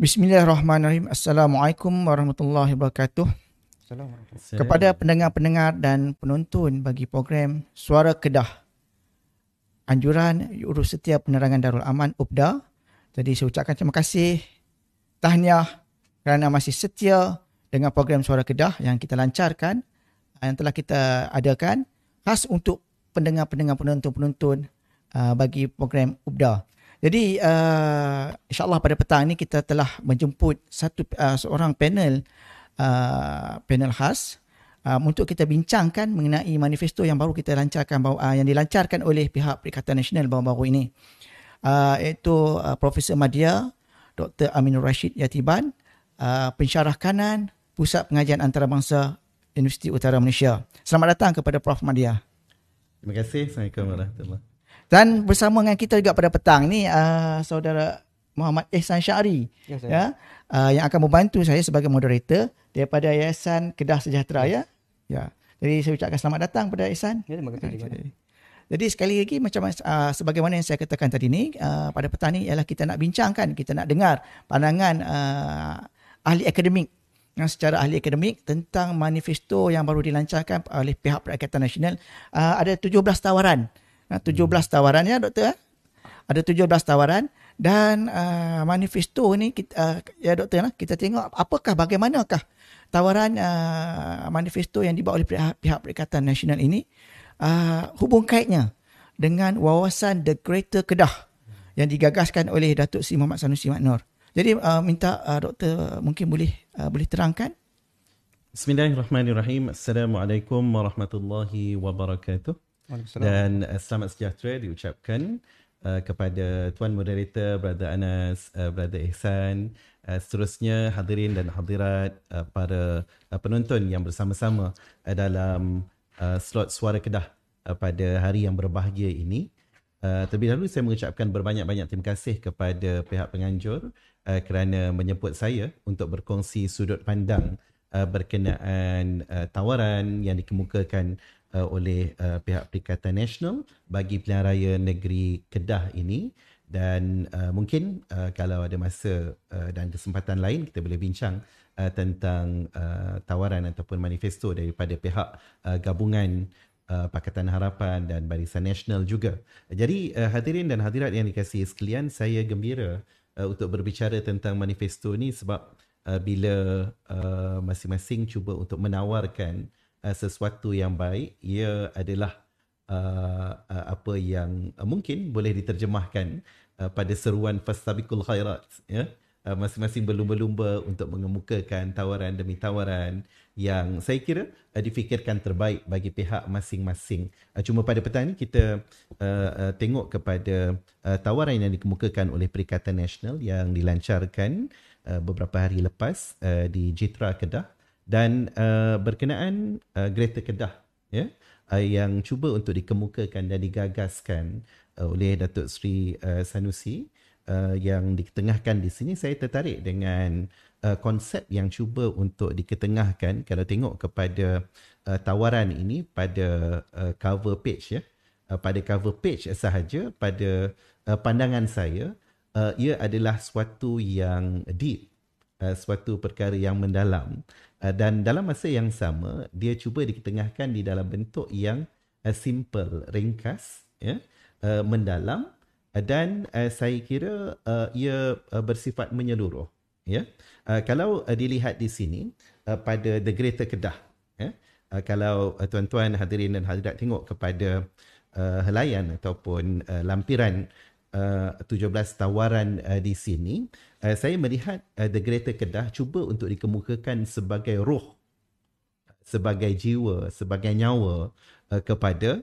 Bismillahirrahmanirrahim. Assalamualaikum warahmatullahi wabarakatuh. Kepada pendengar-pendengar dan penonton bagi program Suara Kedah, anjuran Urus Setia Penerangan Darul Aman UPDA. Jadi saya ucapkan terima kasih, tahniah kerana masih setia dengan program Suara Kedah yang kita lancarkan, yang telah kita adakan khas untuk pendengar-pendengar penonton-penonton bagi program UPDA. Jadi insyaAllah pada petang ini kita telah menjemput seorang panel khas untuk kita bincangkan mengenai manifesto yang baru kita lancarkan, yang dilancarkan oleh pihak Perikatan Nasional baru-baru ini, iaitu Profesor Madya Dr. Aminur Rashid Yatiban, pensyarah kanan Pusat Pengajian Antarabangsa Universiti Utara Malaysia. Selamat datang kepada Prof. Madya. Terima kasih. Assalamualaikum warahmatullahi. Dan bersama dengan kita juga pada petang ni saudara Muhammad Ihsan Syari, yang akan membantu saya sebagai moderator daripada Yayasan Kedah Sejahtera. Ya. Jadi saya ucapkan selamat datang kepada Ihsan. Ya, terima kasih. Jadi sekali lagi macam sebagaimana yang saya katakan tadi ni, pada petang ni ialah kita nak bincangkan, kita nak dengar pandangan ahli akademik, secara ahli akademik tentang manifesto yang baru dilancarkan oleh pihak Perikatan Nasional. Ada 17 tawaran. 17 tawaran ya doktor. Ada 17 tawaran dan manifesto ni ya doktor, kita tengok bagaimanakah tawaran manifesto yang dibawa oleh pihak Perikatan Nasional ini, hubung kaitnya dengan wawasan The Greater Kedah yang digagaskan oleh Datuk Seri Muhammad Sanusi Mat Noor. Jadi minta doktor mungkin boleh terangkan. Bismillahirrahmanirrahim. Assalamualaikum warahmatullahi wabarakatuh. Dan selamat sejahtera diucapkan kepada Tuan Moderator, Brother Anas, Brother Ihsan, seterusnya hadirin dan hadirat, para penonton yang bersama-sama dalam slot Suara Kedah pada hari yang berbahagia ini. Terlebih dahulu saya mengucapkan berbanyak-banyak terima kasih kepada pihak penganjur kerana menjemput saya untuk berkongsi sudut pandang berkenaan tawaran yang dikemukakan oleh pihak Perikatan Nasional bagi pilihan raya negeri Kedah ini. Dan mungkin kalau ada masa dan kesempatan lain kita boleh bincang tentang tawaran ataupun manifesto daripada pihak gabungan Pakatan Harapan dan Barisan Nasional juga. Jadi hadirin dan hadirat yang dikasihi sekalian, saya gembira untuk berbicara tentang manifesto ni sebab bila masing-masing cuba untuk menawarkan sesuatu yang baik, ia adalah apa yang mungkin boleh diterjemahkan pada seruan fastabiqul khairat, ya. Masing-masing berlumba-lumba untuk mengemukakan tawaran demi tawaran yang saya kira difikirkan terbaik bagi pihak masing-masing. Cuma pada petang ini kita tengok kepada tawaran yang dikemukakan oleh Perikatan Nasional yang dilancarkan beberapa hari lepas di Jitra Kedah, dan berkenaan Greater Kedah, ya, yang cuba untuk dikemukakan dan digagaskan oleh Datuk Seri Sanusi, yang diketengahkan di sini. Saya tertarik dengan konsep yang cuba untuk diketengahkan. Kalau tengok kepada tawaran ini pada cover page, ya, pada cover page sahaja, pada pandangan saya, ia adalah suatu yang deep, suatu perkara yang mendalam, dan dalam masa yang sama dia cuba diketengahkan di dalam bentuk yang simple, ringkas, ya, mendalam, dan saya kira ia bersifat menyeluruh, ya. Kalau dilihat di sini pada The Greater Kedah, ya, kalau tuan-tuan hadirin dan hadirat tengok kepada helaian ataupun lampiran 17 tawaran di sini, saya melihat The Greater Kedah cuba untuk dikemukakan sebagai roh, sebagai jiwa, sebagai nyawa kepada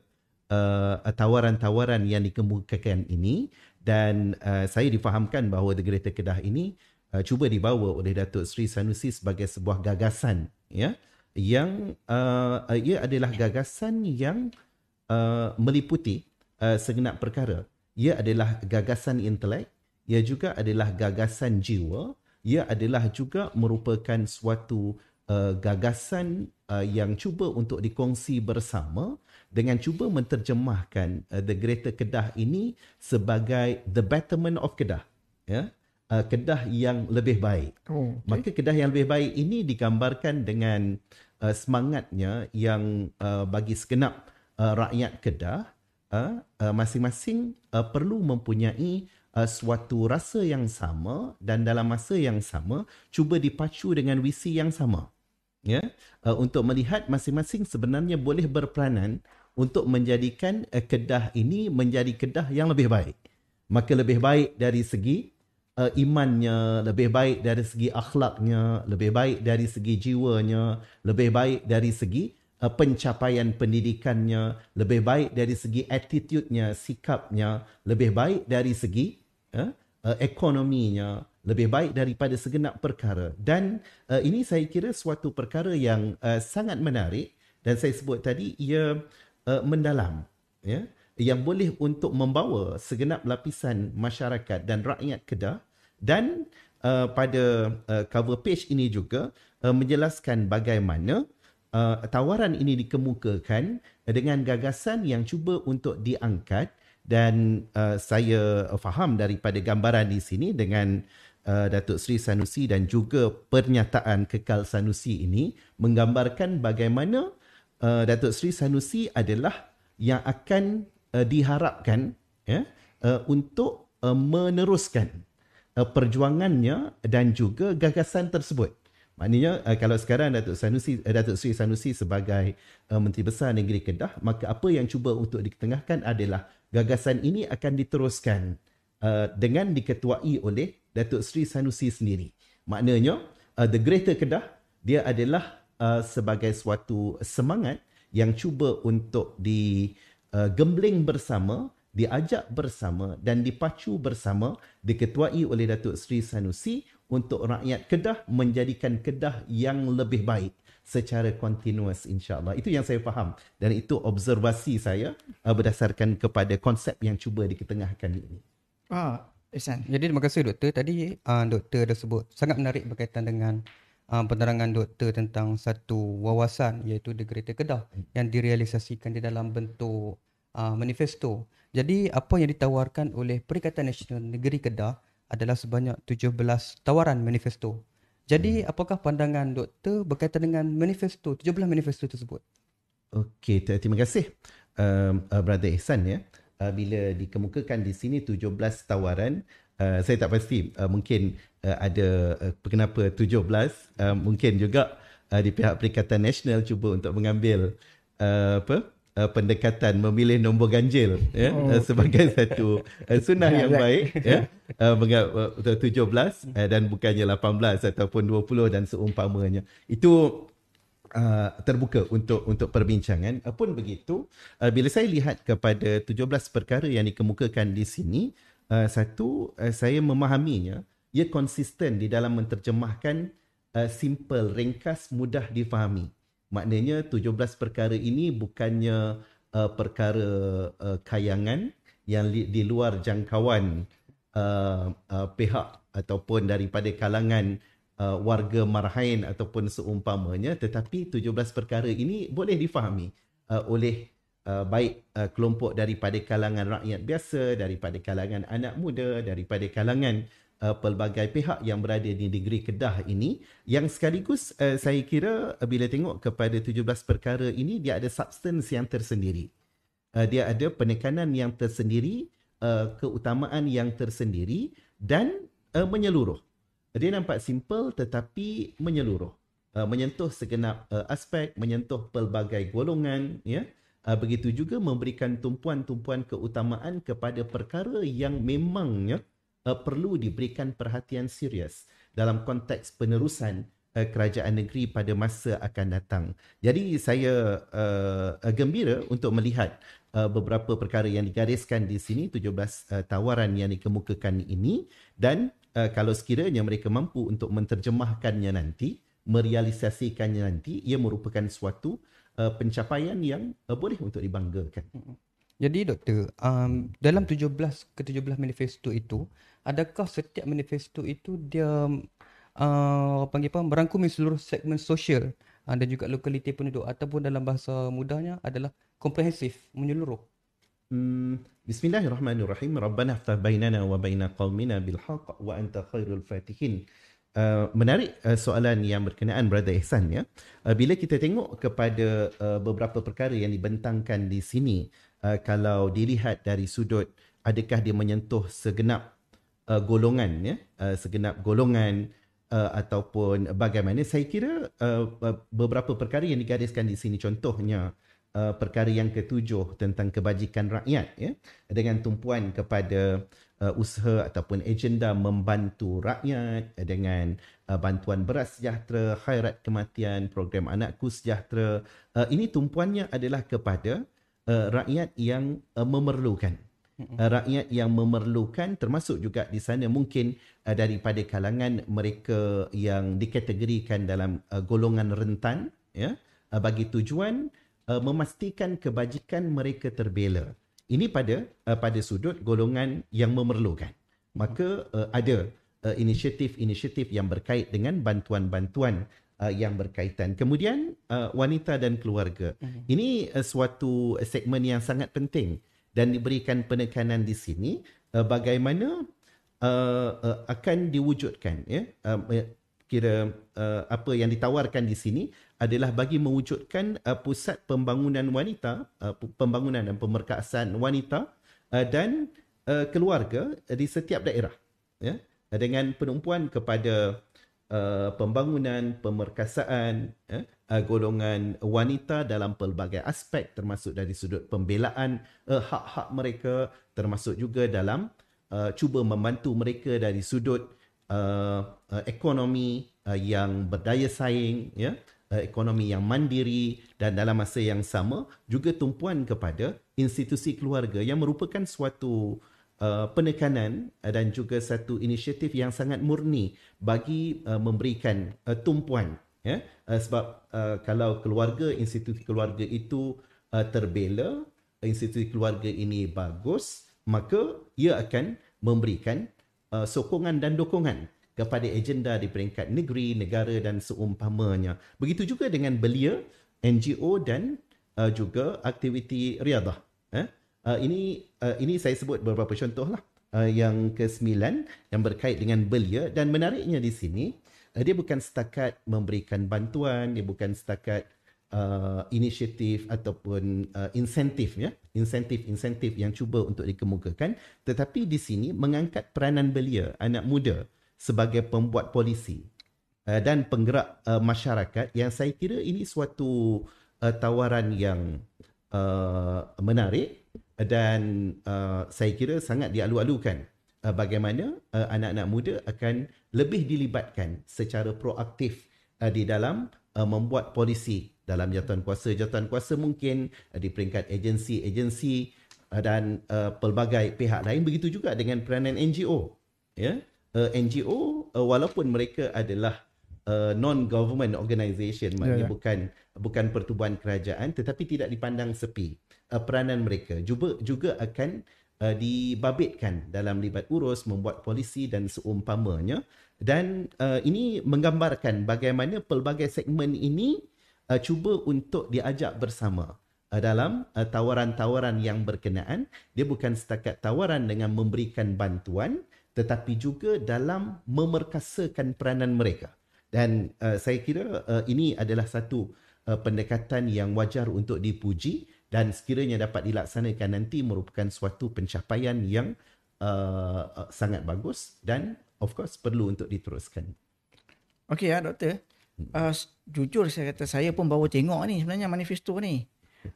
tawaran-tawaran yang dikemukakan ini. Dan saya difahamkan bahawa The Greater Kedah ini cuba dibawa oleh Datuk Seri Sanusi sebagai sebuah gagasan, ya, yang ia adalah gagasan yang meliputi segenap perkara. Ia adalah gagasan intelek, ia juga adalah gagasan jiwa, ia adalah juga merupakan suatu gagasan yang cuba untuk dikongsi bersama dengan cuba menterjemahkan The Greater Kedah ini sebagai the betterment of Kedah, ya, kedah yang lebih baik. Maka kedah yang lebih baik ini digambarkan dengan semangatnya yang bagi segenap rakyat Kedah masing-masing perlu mempunyai suatu rasa yang sama dan dalam masa yang sama cuba dipacu dengan visi yang sama. Ya, untuk melihat masing-masing sebenarnya boleh berperanan untuk menjadikan Kedah ini menjadi Kedah yang lebih baik. Maka lebih baik dari segi imannya, lebih baik dari segi akhlaknya, lebih baik dari segi jiwanya, lebih baik dari segi pencapaian pendidikannya, lebih baik dari segi attitude-nya, sikapnya, lebih baik dari segi ekonominya, lebih baik daripada segenap perkara. Dan ini saya kira suatu perkara yang sangat menarik dan saya sebut tadi ia mendalam, ya, yang boleh untuk membawa segenap lapisan masyarakat dan rakyat Kedah. Dan pada cover page ini juga menjelaskan bagaimana tawaran ini dikemukakan dengan gagasan yang cuba untuk diangkat. Dan saya faham daripada gambaran di sini dengan Datuk Seri Sanusi dan juga pernyataan Kekal Sanusi ini menggambarkan bagaimana Datuk Seri Sanusi adalah yang akan diharapkan untuk meneruskan perjuangannya dan juga gagasan tersebut. Maknanya kalau sekarang Datuk Seri Sanusi sebagai Menteri Besar Negeri Kedah, maka apa yang cuba untuk diketengahkan adalah gagasan ini akan diteruskan dengan diketuai oleh Datuk Seri Sanusi sendiri. Maknanya The Greater Kedah dia adalah sebagai suatu semangat yang cuba untuk digembling bersama, diajak bersama dan dipacu bersama, diketuai oleh Datuk Seri Sanusi untuk rakyat Kedah menjadikan Kedah yang lebih baik secara kontinus, insya-Allah. Itu yang saya faham dan itu observasi saya berdasarkan kepada konsep yang cuba diketengahkan ini. Ihsan. Jadi terima kasih Doktor. Tadi Doktor dah sebut sangat menarik berkaitan dengan penerangan Doktor tentang satu wawasan iaitu The Greater Kedah yang direalisasikan di dalam bentuk manifesto. Jadi apa yang ditawarkan oleh Perikatan Nasional Negeri Kedah adalah sebanyak 17 tawaran manifesto. Jadi apakah pandangan Doktor berkaitan dengan manifesto, 17 manifesto tersebut? Okey, terima kasih Brother Ihsan, ya. Bila dikemukakan di sini 17 tawaran, saya tak pasti mungkin ada kenapa 17, mungkin juga di pihak Perikatan Nasional cuba untuk mengambil pendekatan memilih nombor ganjil, ya, sebagai satu sunnah yang baik, ya, 17 dan bukannya 18 ataupun 20 dan seumpamanya. Itu terbuka untuk perbincangan. Pun begitu, bila saya lihat kepada 17 perkara yang dikemukakan di sini, satu, saya memahaminya, ia konsisten di dalam menterjemahkan simple, ringkas, mudah difahami. Maknanya 17 perkara ini bukannya perkara kayangan yang di luar jangkauan pihak ataupun daripada kalangan warga Marhain ataupun seumpamanya, tetapi 17 perkara ini boleh difahami oleh baik kelompok daripada kalangan rakyat biasa, daripada kalangan anak muda, daripada kalangan pelbagai pihak yang berada di negeri Kedah ini, yang sekaligus saya kira bila tengok kepada 17 perkara ini, dia ada substance yang tersendiri. Dia ada penekanan yang tersendiri, keutamaan yang tersendiri dan menyeluruh. Dia nampak simple tetapi menyeluruh. Menyentuh segenap aspek, menyentuh pelbagai golongan, ya. Begitu juga memberikan tumpuan-tumpuan keutamaan kepada perkara yang memangnya perlu diberikan perhatian serius dalam konteks penerusan kerajaan negeri pada masa akan datang. Jadi saya gembira untuk melihat beberapa perkara yang digariskan di sini, 17 tawaran yang dikemukakan ini, dan kalau sekiranya mereka mampu untuk menterjemahkannya nanti, merealisasikannya nanti, ia merupakan suatu pencapaian yang boleh untuk dibanggakan. Jadi Doktor, dalam 17 manifesto itu, adakah setiap manifesto itu dia merangkumi seluruh segmen sosial dan juga lokaliti penduduk, ataupun dalam bahasa mudahnya adalah komprehensif, menyeluruh? Bismillahirrahmanirrahim. Rabbana iftah bainana wa baina qaumina bil haqq wa anta khairul fatihin. Menarik soalan yang berkenaan Brother Ehsan ya. Bila kita tengok kepada beberapa perkara yang dibentangkan di sini, kalau dilihat dari sudut adakah dia menyentuh segenap golongan ya, segenap golongan ataupun bagaimana, saya kira beberapa perkara yang digariskan di sini, contohnya perkara yang ketujuh tentang kebajikan rakyat ya, dengan tumpuan kepada usaha ataupun agenda membantu rakyat dengan bantuan beras sejahtera, khairat kematian, program anakku sejahtera. Ini tumpuannya adalah kepada rakyat yang memerlukan. Rakyat yang memerlukan, termasuk juga di sana mungkin daripada kalangan mereka yang dikategorikan dalam golongan rentan ya, bagi tujuan memastikan kebajikan mereka terbela. Ini pada sudut golongan yang memerlukan. Maka ada inisiatif-inisiatif yang berkait dengan bantuan-bantuan yang berkaitan. Kemudian wanita dan keluarga. Ini suatu segmen yang sangat penting dan diberikan penekanan di sini bagaimana akan diwujudkan ya. Kira apa yang ditawarkan di sini adalah bagi mewujudkan pusat pembangunan wanita, pembangunan dan pemerkasaan wanita dan keluarga di setiap daerah ya, dengan penumpuan kepada pembangunan, pemerkasaan golongan wanita dalam pelbagai aspek, termasuk dari sudut pembelaan hak-hak mereka, termasuk juga dalam cuba membantu mereka dari sudut ekonomi yang berdaya saing ya, ekonomi yang mandiri, dan dalam masa yang sama juga tumpuan kepada institusi keluarga yang merupakan suatu penekanan dan juga satu inisiatif yang sangat murni bagi memberikan tumpuan ya, sebab kalau keluarga, institusi keluarga itu terbela, institusi keluarga ini bagus, maka ia akan memberikan sokongan dan dokongan kepada agenda di peringkat negeri, negara dan seumpamanya. Begitu juga dengan belia, NGO dan juga aktiviti riadah. Ini saya sebut beberapa contoh lah. Yang ke-9 yang berkait dengan belia, dan menariknya di sini dia bukan setakat memberikan bantuan, dia bukan setakat inisiatif ataupun insentif ya, insentif yang cuba untuk dikemukakan, tetapi di sini mengangkat peranan belia, anak muda sebagai pembuat polisi dan penggerak masyarakat, yang saya kira ini suatu tawaran yang menarik dan saya kira sangat dialu-alukan bagaimana anak-anak muda akan lebih dilibatkan secara proaktif di dalam membuat polisi dalam jawatan kuasa mungkin di peringkat agensi-agensi dan pelbagai pihak lain. Begitu juga dengan peranan NGO ya. NGO walaupun mereka adalah non-government organisation, maknanya bukan pertubuhan kerajaan, tetapi tidak dipandang sepi. Peranan mereka juga akan dibabitkan dalam libat urus, membuat polisi dan seumpamanya. Dan ini menggambarkan bagaimana pelbagai segmen ini cuba untuk diajak bersama dalam tawaran-tawaran yang berkenaan. Dia bukan setakat tawaran dengan memberikan bantuan, tetapi juga dalam memerkasakan peranan mereka. Dan saya kira ini adalah satu pendekatan yang wajar untuk dipuji, dan sekiranya dapat dilaksanakan nanti merupakan suatu pencapaian yang sangat bagus dan of course perlu untuk diteruskan. Okey ya doktor. Jujur saya kata saya pun baru tengok ni sebenarnya manifesto ni.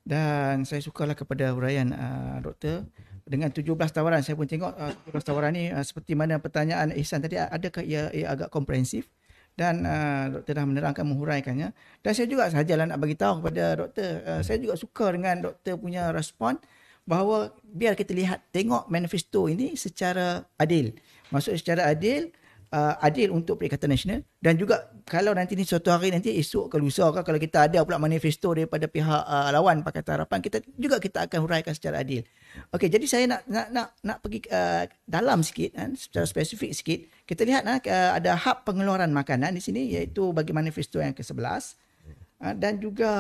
Dan saya sukalah kepada huraian doktor. Dengan 17 tawaran, saya pun tengok 17 tawaran ni seperti mana pertanyaan Ihsan tadi, adakah ia agak komprehensif? Dan doktor dah menerangkan, menghuraikannya. Dan saya juga sahajalah nak bagi tahu kepada doktor, saya juga suka dengan doktor punya respon bahawa biar kita lihat, tengok manifesto ini secara adil. Maksudnya secara adil, adil untuk Perikatan Nasional, dan juga kalau nanti ni suatu hari nanti esok ke lusa ke, kalau kita ada pula manifesto daripada pihak lawan Pakatan Harapan, kita akan huraikan secara adil. Okey, jadi saya nak pergi dalam sikit secara spesifik sikit. Kita lihat ada hak pengeluaran makanan di sini, iaitu bagi manifesto yang ke-11, dan juga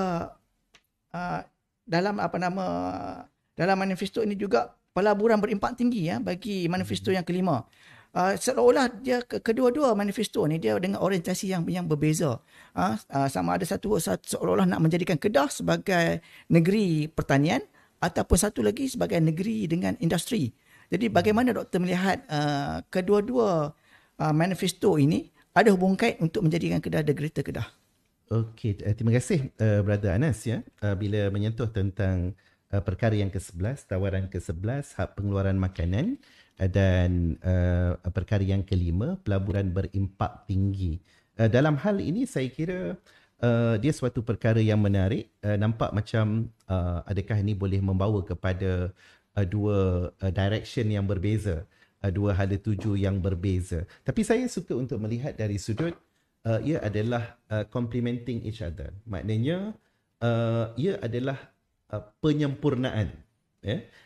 dalam dalam manifesto ini juga pelaburan berimpak tinggi bagi manifesto yang kelima. Seolah-olah dia kedua-dua manifesto ni dia dengan orientasi yang berbeza. Sama ada satu seolah-olah nak menjadikan Kedah sebagai negeri pertanian ataupun satu lagi sebagai negeri dengan industri. Jadi bagaimana doktor melihat kedua-dua manifesto ini ada hubung kait untuk menjadikan Kedah the Greater Kedah? Okey, terima kasih Brother Anas bila menyentuh tentang perkara yang ke-11, tawaran ke-11, hak pengeluaran makanan, dan perkara yang kelima, pelaburan berimpak tinggi. Dalam hal ini saya kira dia suatu perkara yang menarik. Nampak macam adakah ini boleh membawa kepada dua direction yang berbeza, dua hala tuju yang berbeza. Tapi saya suka untuk melihat dari sudut ia adalah complementing each other. Maknanya ia adalah penyempurnaan.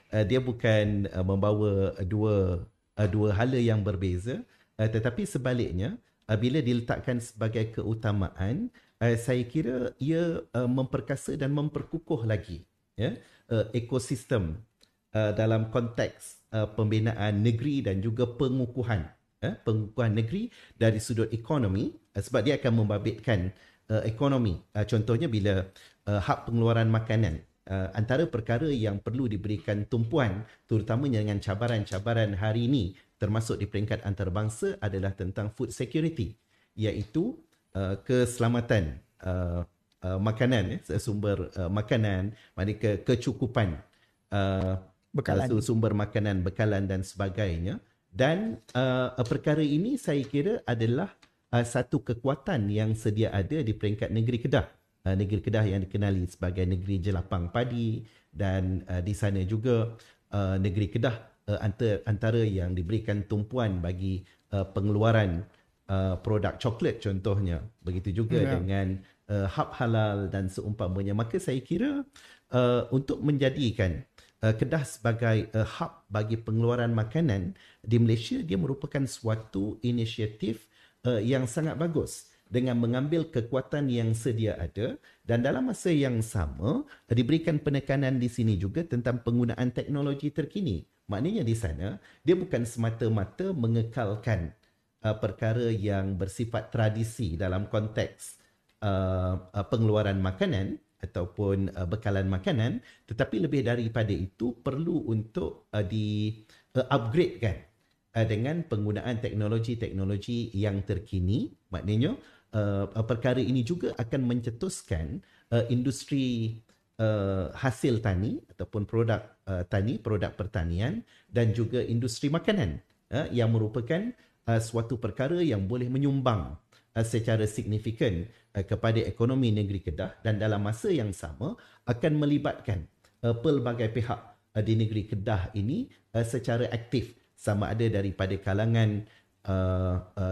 Dia bukan membawa dua hala yang berbeza, tetapi sebaliknya bila diletakkan sebagai keutamaan, saya kira ia memperkasa dan memperkukuh lagi ekosistem dalam konteks pembinaan negeri dan juga pengukuhan negeri dari sudut ekonomi, sebab dia akan membabitkan ekonomi. Contohnya bila hak pengeluaran makanan, antara perkara yang perlu diberikan tumpuan terutamanya dengan cabaran-cabaran hari ini termasuk di peringkat antarabangsa adalah tentang food security, iaitu keselamatan makanan, sumber makanan, maknanya kecukupan bekalan, sumber makanan, bekalan dan sebagainya. Dan perkara ini saya kira adalah satu kekuatan yang sedia ada di peringkat negeri Kedah. Negeri Kedah yang dikenali sebagai negeri jelapang padi, dan di sana juga negeri Kedah antara yang diberikan tumpuan bagi pengeluaran produk coklat contohnya. Begitu juga dengan hab halal dan seumpamanya. Maka saya kira untuk menjadikan Kedah sebagai hub bagi pengeluaran makanan di Malaysia, dia merupakan suatu inisiatif yang sangat bagus dengan mengambil kekuatan yang sedia ada, dan dalam masa yang sama diberikan penekanan di sini juga tentang penggunaan teknologi terkini. Maknanya di sana dia bukan semata-mata mengekalkan perkara yang bersifat tradisi dalam konteks pengeluaran makanan ataupun bekalan makanan, tetapi lebih daripada itu perlu untuk di-upgradekan dengan penggunaan teknologi-teknologi yang terkini. Maknanya perkara ini juga akan mencetuskan industri hasil tani ataupun produk tani, produk pertanian, dan juga industri makanan yang merupakan suatu perkara yang boleh menyumbang secara signifikan kepada ekonomi negeri Kedah, dan dalam masa yang sama akan melibatkan pelbagai pihak di negeri Kedah ini secara aktif, sama ada daripada kalangan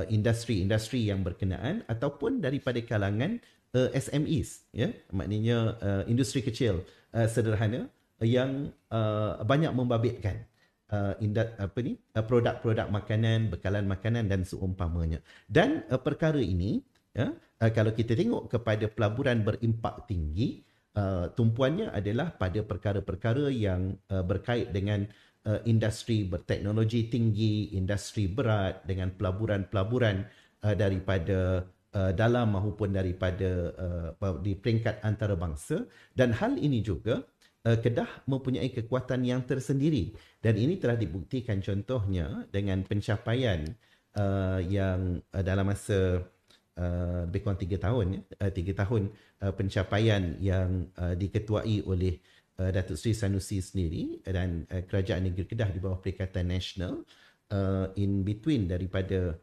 industri-industri yang berkenaan ataupun daripada kalangan SMEs, maknanya industri kecil sederhana yang banyak membabitkan produk-produk makanan, bekalan makanan dan seumpamanya. Dan perkara ini kalau kita tengok kepada pelaburan berimpak tinggi, tumpuannya adalah pada perkara-perkara yang berkait dengan industri berteknologi tinggi, industri berat, dengan pelaburan-pelaburan daripada dalam maupun daripada di peringkat antarabangsa. Dan hal ini juga Kedah mempunyai kekuatan yang tersendiri, dan ini telah dibuktikan contohnya dengan pencapaian yang dalam masa lebih kurang 3 tahun 3 tahun pencapaian yang diketuai oleh Datuk Seri Sanusi sendiri dan Kerajaan Negeri Kedah di bawah Perikatan Nasional in between daripada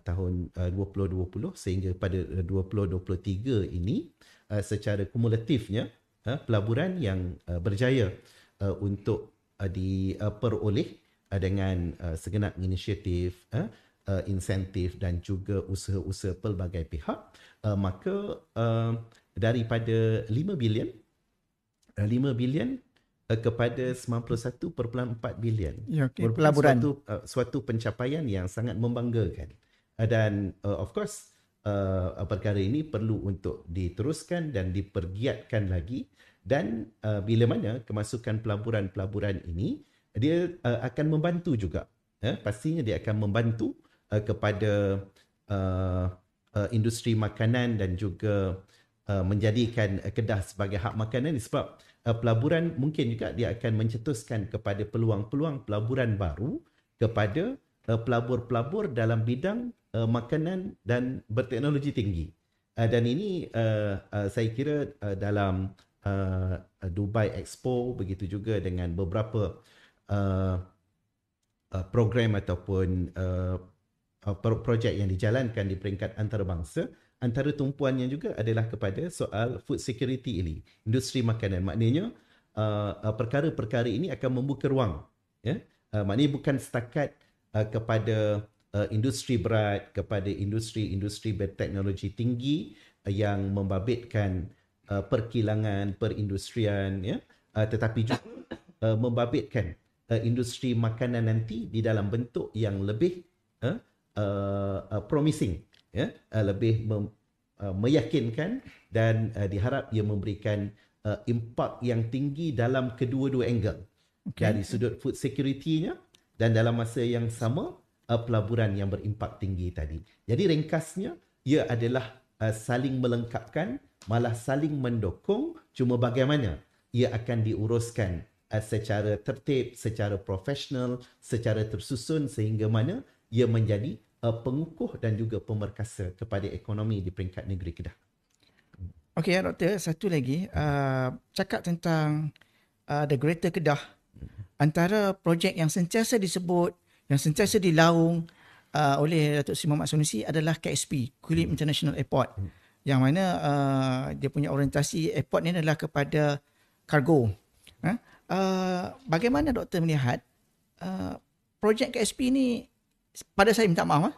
tahun 2020 sehingga pada 2023 ini, secara kumulatifnya pelaburan yang berjaya untuk diperoleh dengan segenap inisiatif, insentif dan juga usaha-usaha pelbagai pihak, maka daripada 5 bilion kepada 91.4 bilion. Pelaburan. Suatu pencapaian yang sangat membanggakan. Dan of course perkara ini perlu untuk diteruskan dan dipergiatkan lagi, dan bila mana kemasukan pelaburan-pelaburan ini dia akan membantu juga, pastinya dia akan membantu kepada industri makanan dan juga menjadikan Kedah sebagai hub makanan, sebab pelaburan mungkin juga dia akan mencetuskan kepada peluang-peluang pelaburan baru kepada pelabur-pelabur dalam bidang makanan dan berteknologi tinggi. Dan ini saya kira dalam Dubai Expo, begitu juga dengan beberapa program ataupun projek yang dijalankan di peringkat antarabangsa, antara tumpuannya juga adalah kepada soal food security ini, industri makanan. Maknanya perkara-perkara ini akan membuka ruang, maknanya bukan setakat kepada industri berat, kepada industri-industri berteknologi tinggi yang membabitkan perkilangan, perindustrian, tetapi juga membabitkan industri makanan nanti di dalam bentuk yang lebih promising, lebih meyakinkan, dan diharap ia memberikan impak yang tinggi dalam kedua-dua angle, dari sudut food security-nya dan dalam masa yang sama pelaburan yang berimpak tinggi tadi. Jadi ringkasnya, ia adalah saling melengkapkan, malah saling mendukung, cuma bagaimana ia akan diuruskan secara tertib, secara profesional, secara tersusun, sehingga mana ia menjadi pengukuh dan juga pemerkasa kepada ekonomi di peringkat negeri Kedah. Okey, Doktor, satu lagi, cakap tentang The Greater Kedah. Antara projek yang sentiasa disebut, yang sentiasa dilaung oleh Datuk Seri Mohamed Sanusi adalah KSP, Kulim International Airport, yang mana dia punya orientasi airport ni adalah kepada kargo. Bagaimana Doktor melihat projek KSP ni, pada saya minta maaf,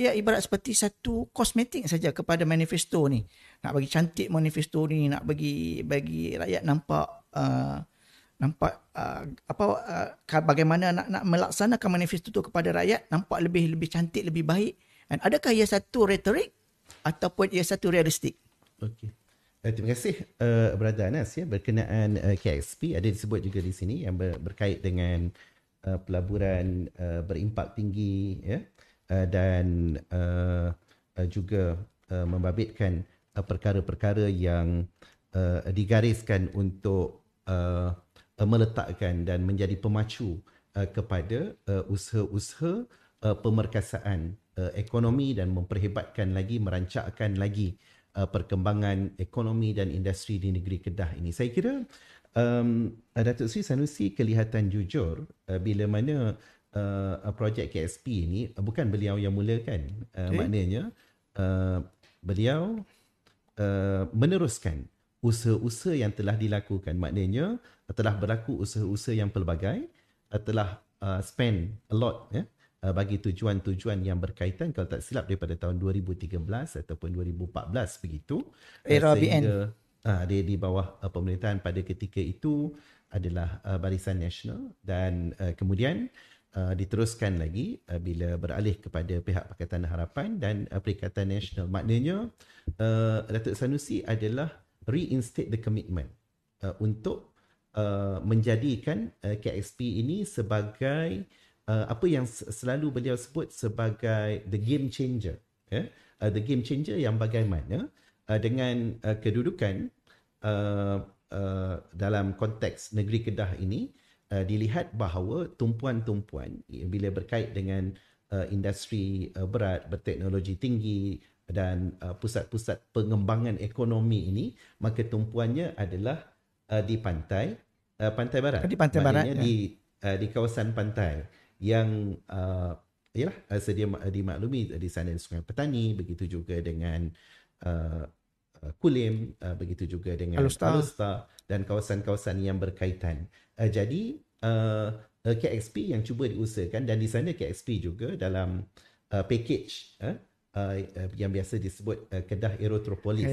ia ibarat seperti satu kosmetik saja kepada manifesto ni. Nak bagi cantik manifesto ni, nak bagi rakyat nampak bagaimana nak melaksanakan manifesto itu kepada rakyat nampak lebih cantik, lebih baik. Dan adakah ia satu retorik ataupun ia satu realistik? Okey. Terima kasih Brother Anas, berkenaan KSP ada disebut juga di sini yang berkait dengan pelaburan berimpak tinggi, dan juga membabitkan perkara-perkara yang digariskan untuk meletakkan dan menjadi pemacu kepada usaha-usaha pemerkasaan ekonomi dan memperhebatkan lagi, merancakkan lagi perkembangan ekonomi dan industri di negeri Kedah ini. Saya kira Datuk Seri Sanusi kelihatan jujur bila mana projek KSP ini bukan beliau yang mulakan. Maknanya beliau meneruskan usaha-usaha yang telah dilakukan. Maknanya telah berlaku usaha-usaha yang pelbagai, telah spend a lot bagi tujuan-tujuan yang berkaitan, kalau tak silap daripada tahun 2013 ataupun 2014 begitu. Era BN. Dia di bawah pemerintahan pada ketika itu adalah Barisan Nasional, dan kemudian diteruskan lagi bila beralih kepada pihak Pakatan Harapan dan Perikatan Nasional. Maknanya Datuk Sanusi adalah reinstate the commitment untuk menjadikan KSP ini sebagai apa yang selalu beliau sebut sebagai the game changer. The game changer yang bagaimana dengan kedudukan dalam konteks negeri Kedah ini dilihat bahawa tumpuan-tumpuan bila berkait dengan industri berat, berteknologi tinggi dan pusat-pusat pengembangan ekonomi ini, maka tumpuannya adalah di pantai barat. Di pantai barat, di kawasan pantai yang sedia dimaklumi di sana Sungai Petani, begitu juga dengan Kulim, begitu juga dengan Alustar dan kawasan-kawasan yang berkaitan. Jadi KXP yang cuba diusahakan, dan di sana KXP juga dalam package yang biasa disebut Kedah Aerotropolis.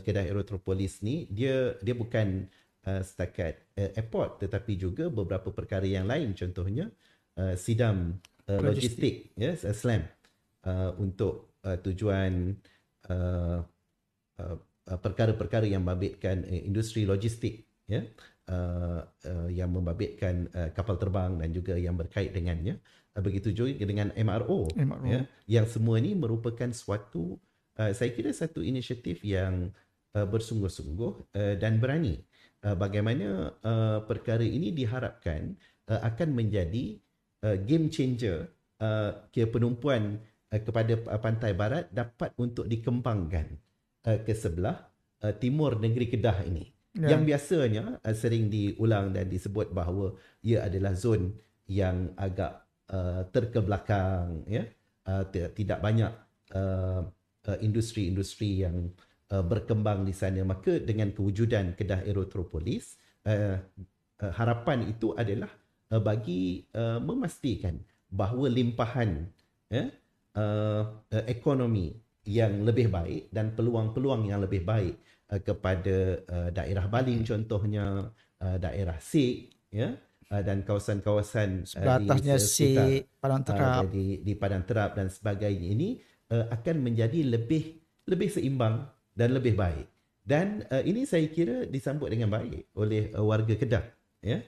Kedah Aerotropolis ni dia bukan setakat airport, tetapi juga beberapa perkara yang lain, contohnya sidam logistik, SLAM, untuk tujuan perkara-perkara yang membabitkan industri logistik, ya, yang membabitkan kapal terbang dan juga yang berkait dengannya. Begitu juga dengan MRO. Ya, yang semua ini merupakan suatu, saya kira satu inisiatif yang bersungguh-sungguh dan berani. Bagaimana perkara ini diharapkan akan menjadi game changer penumpuan kepada pantai barat dapat untuk dikembangkan ke sebelah timur negeri Kedah ini. Yang biasanya sering diulang dan disebut bahawa ia adalah zon yang agak terkebelakang, ya. Tidak banyak industri-industri yang berkembang di sana. Maka dengan kewujudan Kedah Aerotropolis, harapan itu adalah bagi memastikan bahawa limpahan ekonomi yang lebih baik dan peluang-peluang yang lebih baik kepada daerah Baling contohnya, daerah Sik, ya, dan kawasan-kawasan sebelah atasnya Sik, Padang Terap, di Padang Terap dan sebagainya ini akan menjadi lebih seimbang dan lebih baik. Dan ini saya kira disambut dengan baik oleh warga Kedah, ya.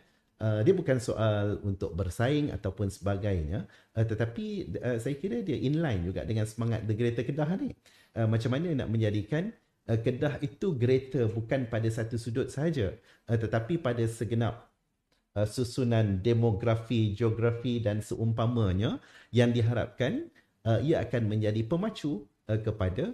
Dia bukan soal untuk bersaing ataupun sebagainya, tetapi saya kira dia inline juga dengan semangat The Greater Kedah ni. Macam mana nak menjadikan Kedah itu greater bukan pada satu sudut sahaja, tetapi pada segenap susunan demografi, geografi dan seumpamanya, yang diharapkan ia akan menjadi pemacu kepada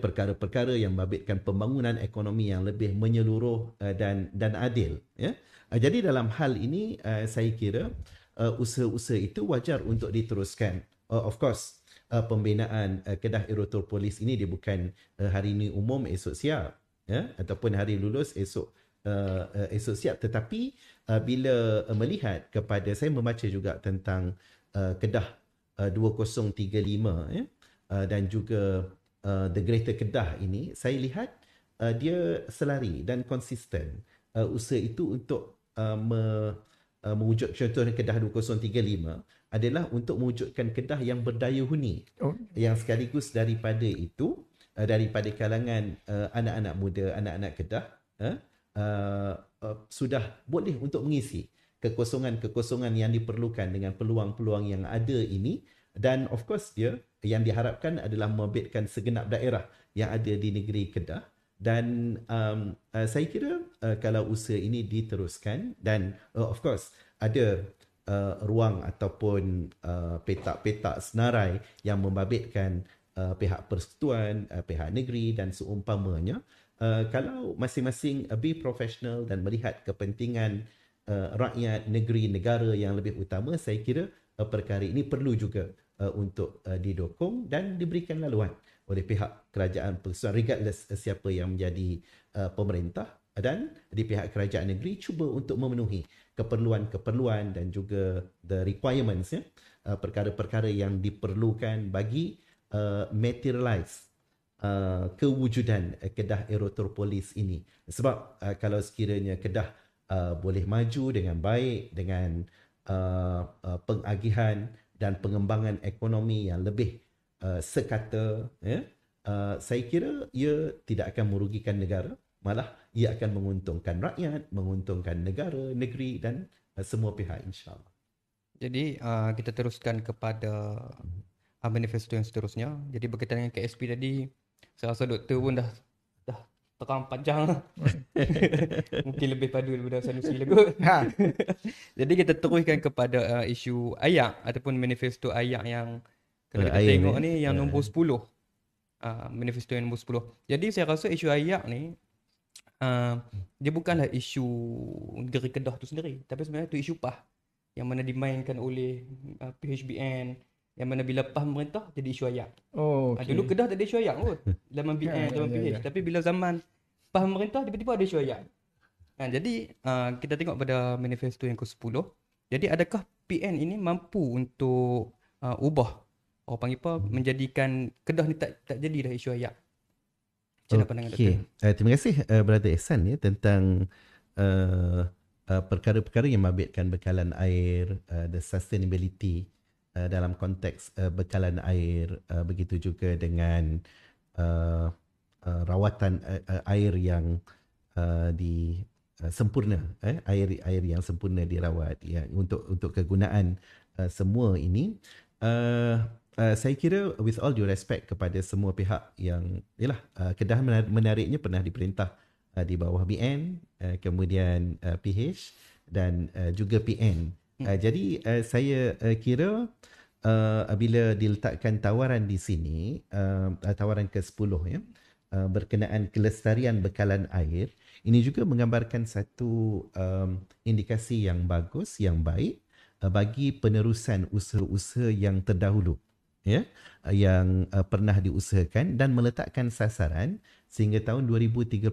perkara-perkara yang membabitkan pembangunan ekonomi yang lebih menyeluruh dan adil, ya. Jadi dalam hal ini saya kira usaha-usaha itu wajar untuk diteruskan. Of course, pembinaan Kedah Aerotropolis ini dia bukan hari ini umum esok siap, ya, ataupun hari lulus esok siap, tetapi bila melihat kepada, saya membaca juga tentang Kedah 2035, ya, dan juga The Greater Kedah ini, saya lihat dia selari dan konsisten usaha itu untuk mewujud, contohnya Kedah 2035 adalah untuk mewujudkan Kedah yang berdaya huni, yang sekaligus daripada itu, daripada kalangan anak-anak muda, anak-anak Kedah sudah boleh untuk mengisi kekosongan-kekosongan yang diperlukan dengan peluang-peluang yang ada ini. Dan of course dia yang diharapkan adalah membabitkan segenap daerah yang ada di negeri Kedah. Dan saya kira kalau usaha ini diteruskan dan of course ada ruang ataupun petak-petak senarai yang membabitkan pihak persekutuan, pihak negeri dan seumpamanya, kalau masing-masing be professional dan melihat kepentingan rakyat, negeri, negara yang lebih utama, saya kira perkara ini perlu juga untuk didukung dan diberikan laluan oleh pihak kerajaan persekutuan, regardless siapa yang menjadi pemerintah, dan di pihak kerajaan negeri cuba untuk memenuhi keperluan-keperluan dan juga the requirements, ya, perkara-perkara yang diperlukan bagi materialize kewujudan Kedah Aerotropolis ini. Sebab kalau sekiranya Kedah boleh maju dengan baik dengan pengagihan dan pengembangan ekonomi yang lebih sekata, ya, saya kira ia tidak akan merugikan negara, malah ia akan menguntungkan rakyat, menguntungkan negara, negeri dan semua pihak, insya-Allah. Jadi kita teruskan kepada manifesto yang seterusnya. Jadi berkaitan dengan KSP tadi, saya rasa doktor pun dah terang panjang. Mungkin lebih padu daripada Sanusi lah kot. Jadi kita teruskan kepada isu ayak ataupun manifesto ayak yang kalau kita tengok ni yang nombor 10. Manifesto yang nombor 10. Jadi saya rasa isu ayak ni dia bukanlah isu negeri Kedah tu sendiri, tapi sebenarnya tu isu PAH yang mana dimainkan oleh PHBN, yang mana bila PAH memerintah jadi isu ayak. Dulu Kedah tak ada isu ayak kot zaman BN, zaman PH. Tapi bila zaman PAH memerintah, tiba-tiba ada isu ayak. Jadi kita tengok pada manifesto yang ke-10. Jadi adakah PN ini mampu untuk ubah, orang panggil apa, menjadikan Kedah ni tak jadi dah isu ayak? Macam mana pandangan doktor? Terima kasih Brother Ehsan, ya, tentang perkara-perkara yang membabitkan bekalan air, the sustainability dalam konteks bekalan air, begitu juga dengan rawatan air yang sempurna, air yang sempurna dirawat ya, untuk kegunaan semua ini. Saya kira with all due respect kepada semua pihak yang Kedah menariknya pernah diperintah di bawah BN, kemudian PH dan juga PN. Jadi saya kira bila diletakkan tawaran di sini, tawaran ke-10 ya, berkenaan kelestarian bekalan air, ini juga menggambarkan satu indikasi yang bagus, yang baik bagi penerusan usaha-usaha yang terdahulu ya, yang pernah diusahakan dan meletakkan sasaran sehingga tahun 2037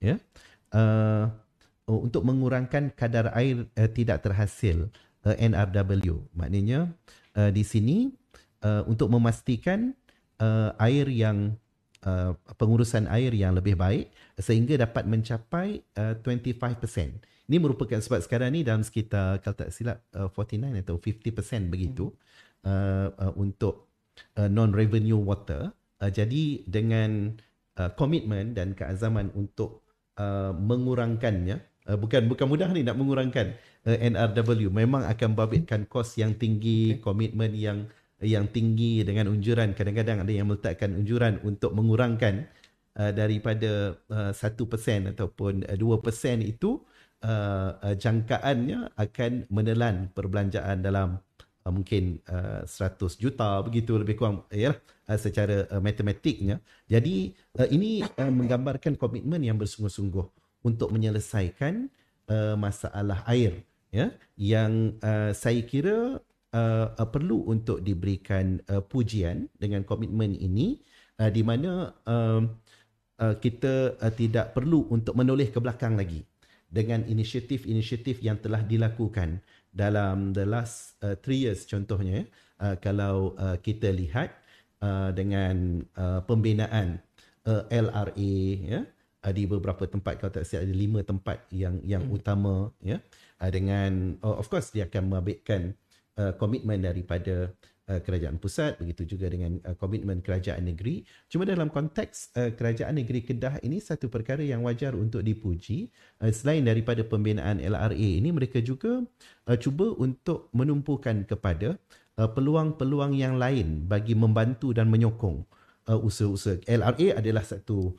ya, untuk mengurangkan kadar air tidak terhasil NRW. Maknanya di sini untuk memastikan air yang pengurusan air yang lebih baik sehingga dapat mencapai 25%. Ini merupakan sebab sekarang ni dalam sekitar, kalau tak silap, 49 atau 50% begitu untuk non-revenue water. Jadi dengan komitmen dan keazaman untuk mengurangkannya, bukan mudah ni nak mengurangkan NRW, memang akan membabitkan kos yang tinggi, komitmen yang tinggi dengan unjuran. Kadang-kadang ada yang meletakkan unjuran untuk mengurangkan daripada 1% ataupun 2% itu, jangkaannya akan menelan perbelanjaan dalam mungkin 100 juta begitu lebih kurang secara matematiknya. Jadi ini menggambarkan komitmen yang bersungguh-sungguh untuk menyelesaikan masalah air ya, yang saya kira perlu untuk diberikan pujian dengan komitmen ini, di mana kita tidak perlu untuk menoleh ke belakang lagi dengan inisiatif-inisiatif yang telah dilakukan dalam the last 3 years. Contohnya kalau kita lihat dengan pembinaan LRA ya, di beberapa tempat, kalau tak silap ada 5 tempat yang utama ya, dengan of course dia akan membabitkan komitmen daripada kerajaan pusat, begitu juga dengan komitmen kerajaan negeri. Cuma dalam konteks kerajaan negeri Kedah ini, satu perkara yang wajar untuk dipuji, selain daripada pembinaan LRA ini, mereka juga cuba untuk menumpukan kepada peluang-peluang yang lain bagi membantu dan menyokong usaha-usaha. LRA adalah satu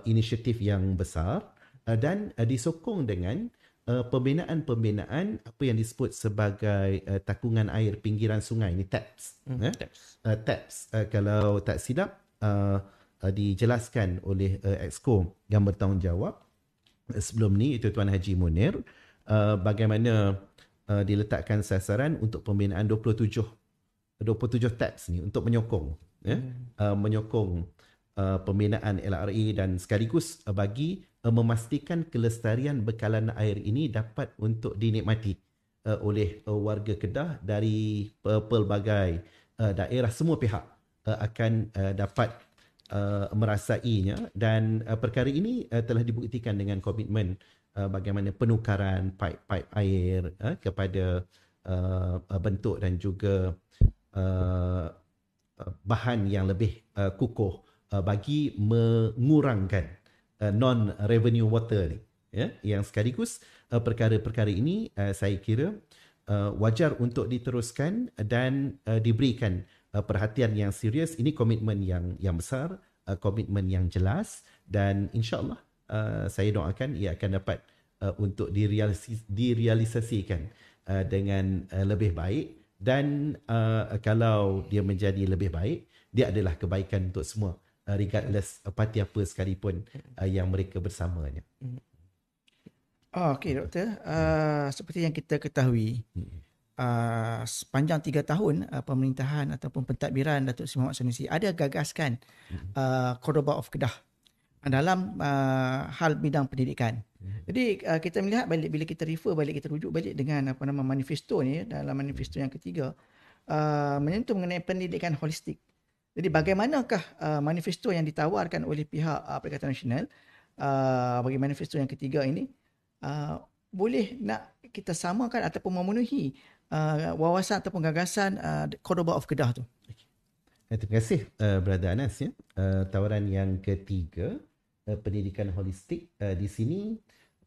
inisiatif yang besar dan disokong dengan pembinaan apa yang disebut sebagai takungan air pinggiran sungai, ni TAPS. TAPS kalau tak silap dijelaskan oleh Exco yang bertanggungjawab sebelum ni, itu Tuan Haji Munir, bagaimana diletakkan sasaran untuk pembinaan 27 TAPS ni untuk menyokong menyokong pembinaan LRA dan sekaligus bagi memastikan kelestarian bekalan air ini dapat untuk dinikmati oleh warga Kedah dari pelbagai daerah. Semua pihak akan dapat merasainya, dan perkara ini telah dibuktikan dengan komitmen bagaimana penukaran paip-paip air kepada bentuk dan juga bahan yang lebih kukuh bagi mengurangkan non-revenue water ni ya, yang sekaligus perkara-perkara ini saya kira wajar untuk diteruskan dan diberikan perhatian yang serius. Ini komitmen yang besar, komitmen yang jelas, dan insya-Allah saya doakan ia akan dapat untuk direalisasikan dengan lebih baik, dan kalau dia menjadi lebih baik, dia adalah kebaikan untuk semua, regardless parti apa sekalipun yang mereka bersamanya. Okey doktor, seperti yang kita ketahui, sepanjang 3 tahun pemerintahan ataupun pentadbiran Datuk Seri Mohamad Sanusi ada gagaskan Cordoba of Kedah dalam hal bidang pendidikan. Jadi kita melihat balik, bila kita refer balik, kita rujuk balik dengan manifesto ni, dalam manifesto yang ketiga menyentuh mengenai pendidikan holistik. Jadi bagaimanakah manifesto yang ditawarkan oleh pihak Perikatan Nasional bagi manifesto yang ketiga ini boleh nak kita samakan ataupun memenuhi wawasan ataupun gagasan Cordoba of Kedah tu. Terima kasih Brother Anas ya. Tawaran yang ketiga, pendidikan holistik. Di sini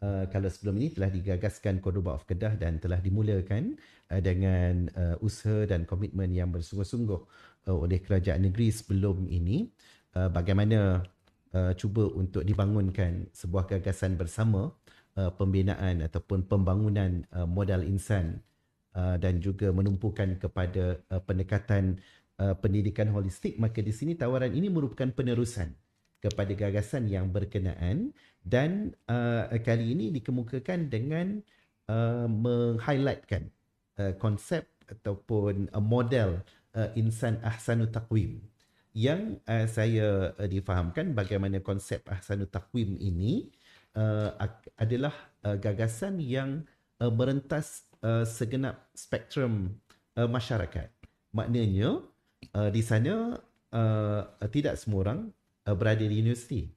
kalau sebelum ini telah digagaskan Cordoba of Kedah dan telah dimulakan dengan usaha dan komitmen yang bersungguh-sungguh oleh kerajaan negeri sebelum ini, bagaimana cuba untuk dibangunkan sebuah gagasan bersama pembinaan ataupun pembangunan modal insan dan juga menumpukan kepada pendekatan pendidikan holistik. Maka di sini tawaran ini merupakan penerusan kepada gagasan yang berkenaan dan kali ini dikemukakan dengan meng-highlightkan konsep ataupun model insan ahsanut taqwim yang saya difahamkan bagaimana konsep ahsanut taqwim ini adalah gagasan yang merentas segenap spektrum masyarakat. Maknanya di sana tidak semua orang berada di universiti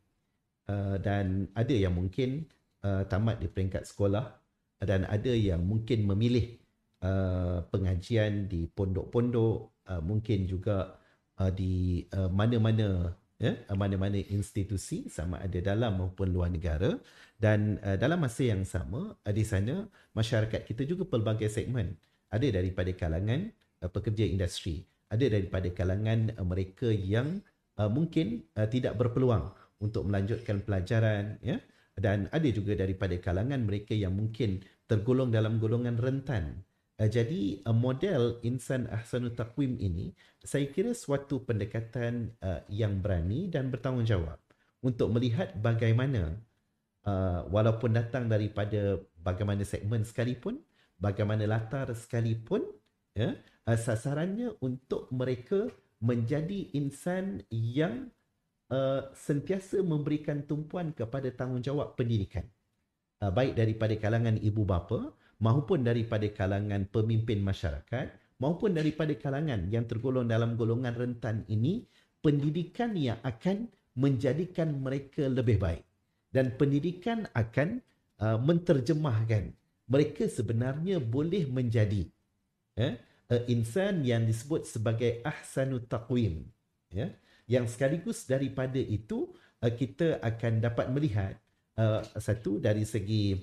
dan ada yang mungkin tamat di peringkat sekolah dan ada yang mungkin memilih pengajian di pondok-pondok, mungkin juga di mana-mana institusi sama ada dalam maupun luar negara, dan dalam masa yang sama di sana masyarakat kita juga pelbagai segmen. Ada daripada kalangan pekerja industri, ada daripada kalangan mereka yang mungkin tidak berpeluang untuk melanjutkan pelajaran, ya, dan ada juga daripada kalangan mereka yang mungkin tergolong dalam golongan rentan. Jadi model insan ahsanut taqwim ini saya kira suatu pendekatan yang berani dan bertanggungjawab untuk melihat bagaimana walaupun datang daripada bagaimana segmen sekalipun, bagaimana latar sekalipun, ya, sasarannya untuk mereka menjadi insan yang sentiasa memberikan tumpuan kepada tanggungjawab pendidikan, baik daripada kalangan ibu bapa maupun daripada kalangan pemimpin masyarakat maupun daripada kalangan yang tergolong dalam golongan rentan ini. Pendidikan yang akan menjadikan mereka lebih baik dan pendidikan akan menterjemahkan mereka sebenarnya boleh menjadi insan yang disebut sebagai ahsanut taqwim, ya, yang sekaligus daripada itu kita akan dapat melihat satu dari segi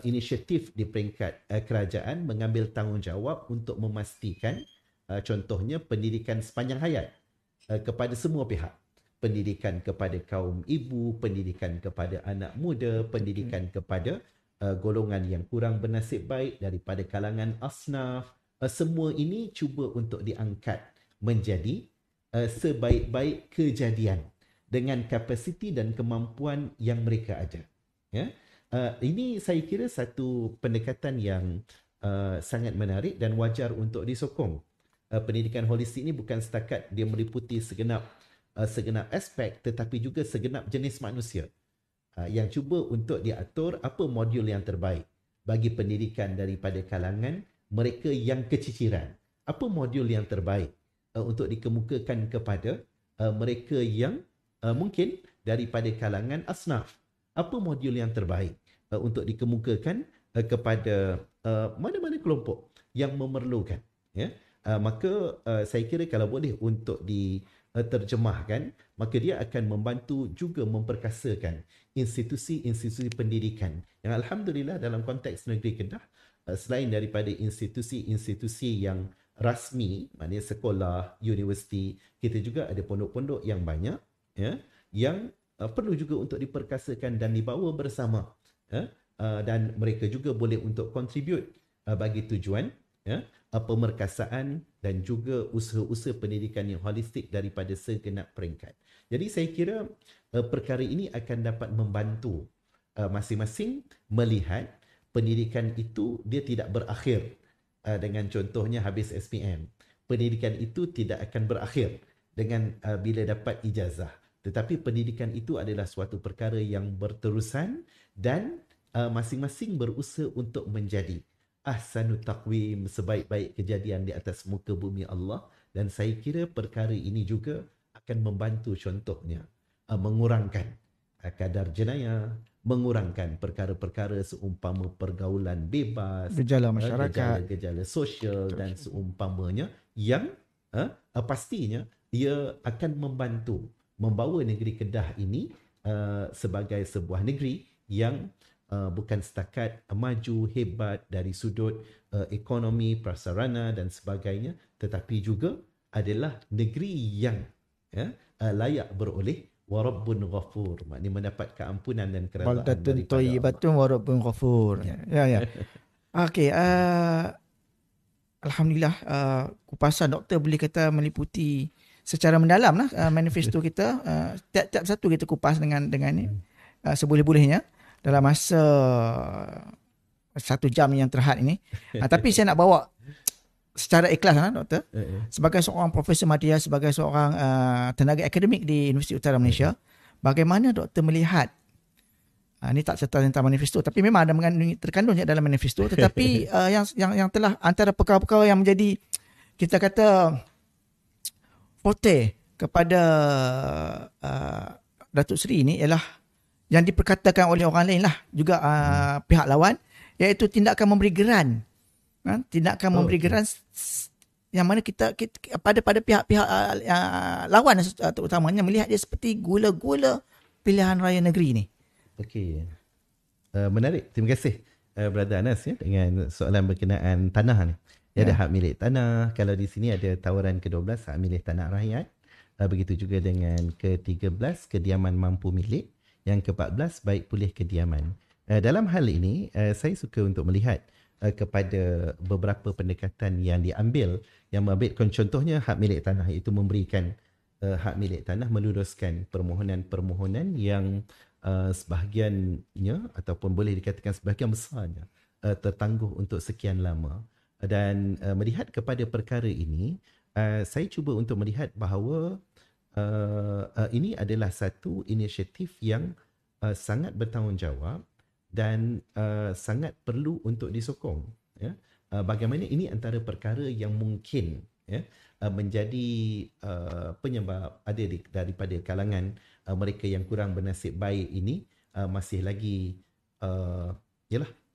inisiatif di peringkat kerajaan mengambil tanggungjawab untuk memastikan contohnya pendidikan sepanjang hayat kepada semua pihak. Pendidikan kepada kaum ibu, pendidikan kepada anak muda, pendidikan kepada golongan yang kurang bernasib baik daripada kalangan asnaf. Semua ini cuba untuk diangkat menjadi sebaik-baik kejadian dengan kapasiti dan kemampuan yang mereka ada. Ya? Ini saya kira satu pendekatan yang sangat menarik dan wajar untuk disokong. Pendidikan holistik ini bukan setakat dia meliputi segenap aspek tetapi juga segenap jenis manusia yang cuba untuk diatur apa modul yang terbaik bagi pendidikan daripada kalangan mereka yang keciciran. Apa modul yang terbaik untuk dikemukakan kepada mereka yang mungkin daripada kalangan asnaf. Apa modul yang terbaik untuk dikemukakan kepada mana-mana kelompok yang memerlukan, ya. Maka saya kira kalau boleh untuk diterjemahkan, maka dia akan membantu juga memperkasakan institusi-institusi pendidikan yang alhamdulillah dalam konteks negeri Kedah, selain daripada institusi-institusi yang rasmi, maknanya sekolah, universiti, kita juga ada pondok-pondok yang banyak, ya, yang perlu juga untuk diperkasakan dan dibawa bersama, dan mereka juga boleh untuk contribute bagi tujuan, ya, pemerkasaan dan juga usaha-usaha pendidikan yang holistik daripada segenap peringkat. Jadi saya kira perkara ini akan dapat membantu masing-masing melihat pendidikan itu dia tidak berakhir dengan contohnya habis SPM. Pendidikan itu tidak akan berakhir dengan bila dapat ijazah. Tetapi pendidikan itu adalah suatu perkara yang berterusan dan masing-masing berusaha untuk menjadi ahsanut taqwim, sebaik-baik kejadian di atas muka bumi Allah. Dan saya kira perkara ini juga akan membantu contohnya mengurangkan kadar jenayah, mengurangkan perkara-perkara seumpama pergaulan bebas, gejala masyarakat, gejala-gejala sosial dan seumpamanya yang pastinya ia akan membantu membawa negeri Kedah ini sebagai sebuah negeri yang bukan setakat maju hebat dari sudut ekonomi, prasarana dan sebagainya, tetapi juga adalah negeri yang layak beroleh warabbun ghafur, maknanya mendapat keampunan dan keredaan baldatun daripada Allah. thayyibatun wa rabbun ghafur. Ya. Okey, alhamdulillah kupasan doktor boleh kata meliputi secara mendalam lah manifesto kita. Tiap satu kita kupas dengan ni seboleh-bolehnya dalam masa 1 jam yang terhad ini. Tapi saya nak bawa secara ikhlas doktor, sebagai seorang profesor madya, sebagai seorang tenaga akademik di Universiti Utara Malaysia, bagaimana doktor melihat ini tak serta tentang manifesto, tapi memang ada terkandungnya dalam manifesto, tetapi yang telah antara perkara-perkara yang menjadi, kita kata, forte kepada Datuk Seri ini ialah yang diperkatakan oleh orang lain lah juga, pihak lawan, iaitu tindakan memberi geran. Tindakan memberi geran yang mana kita pada pihak-pihak lawan terutamanya melihat dia seperti gula-gula pilihan raya negeri ni. Okey. Menarik. Terima kasih Brother Anas dengan soalan berkenaan tanah ni. Dia ada hak milik tanah. Kalau di sini ada tawaran ke-12 hak milik tanah rakyat. Begitu juga dengan ke-13 kediaman mampu milik. Yang ke-14 baik pulih kediaman. Dalam hal ini saya suka untuk melihat kepada beberapa pendekatan yang diambil, yang mengambil contohnya hak milik tanah, iaitu memberikan hak milik tanah, meluruskan permohonan-permohonan yang sebahagiannya ataupun boleh dikatakan sebahagian besarnya tertangguh untuk sekian lama. Dan melihat kepada perkara ini, saya cuba untuk melihat bahawa ini adalah satu inisiatif yang sangat bertanggungjawab dan sangat perlu untuk disokong. Bagaimana ini antara perkara yang mungkin menjadi penyebab ada daripada kalangan mereka yang kurang bernasib baik ini masih lagi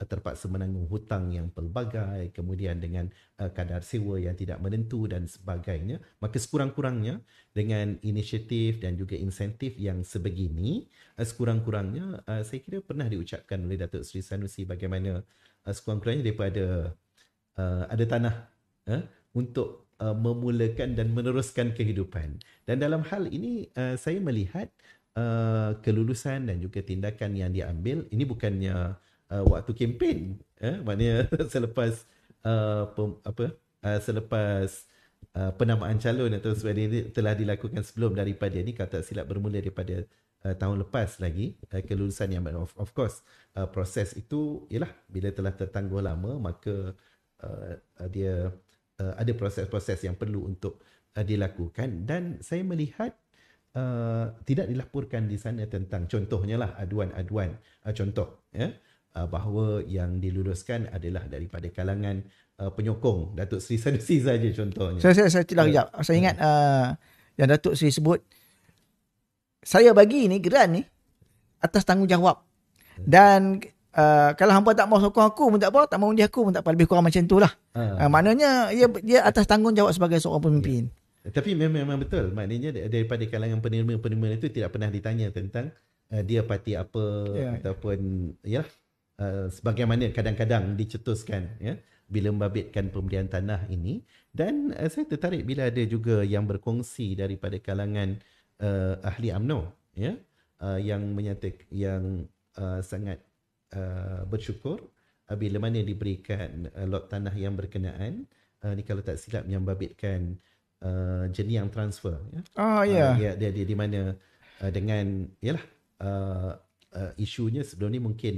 terpaksa menanggung hutang yang pelbagai, kemudian dengan kadar sewa yang tidak menentu dan sebagainya. Maka sekurang-kurangnya dengan inisiatif dan juga insentif yang sebegini, sekurang-kurangnya saya kira pernah diucapkan oleh Datuk Seri Sanusi bagaimana sekurang-kurangnya daripada ada tanah untuk memulakan dan meneruskan kehidupan. Dan dalam hal ini saya melihat kelulusan dan juga tindakan yang diambil ini bukannya waktu kempen, maknanya selepas selepas penamaan calon atau sebagainya telah dilakukan sebelum daripada ini, kalau tak silap bermula daripada tahun lepas lagi kelulusan yang of course proses itu ialah bila telah tertangguh lama maka dia ada proses-proses yang perlu untuk dilakukan. Dan saya melihat tidak dilaporkan di sana tentang contohnya lah aduan-aduan contoh bahawa yang diluluskan adalah daripada kalangan penyokong Datuk Seri Sanusi saja contohnya. Saya tidak kejap. Saya ingat yang Datuk Seri sebut, saya bagi ni geran ni atas tanggungjawab. Dan kalau hampa tak mau sokong aku pun tak apa, tak mau undi aku pun tak apa, lebih kurang macam tu lah. Maknanya dia atas tanggungjawab sebagai seorang pemimpin. Tapi memang betul, maknanya daripada kalangan penerima-penerima itu tidak pernah ditanya tentang dia parti apa ataupun sebagaimana kadang-kadang dicetuskan bila membabitkan pemberian tanah ini. Dan saya tertarik bila ada juga yang berkongsi daripada kalangan ahli UMNO yang menyatakan yang sangat bersyukur bila mana diberikan lot tanah yang berkenaan ni, kalau tak silap yang membabitkan jenjang transfer dia di mana dengan isunya sebelum ni mungkin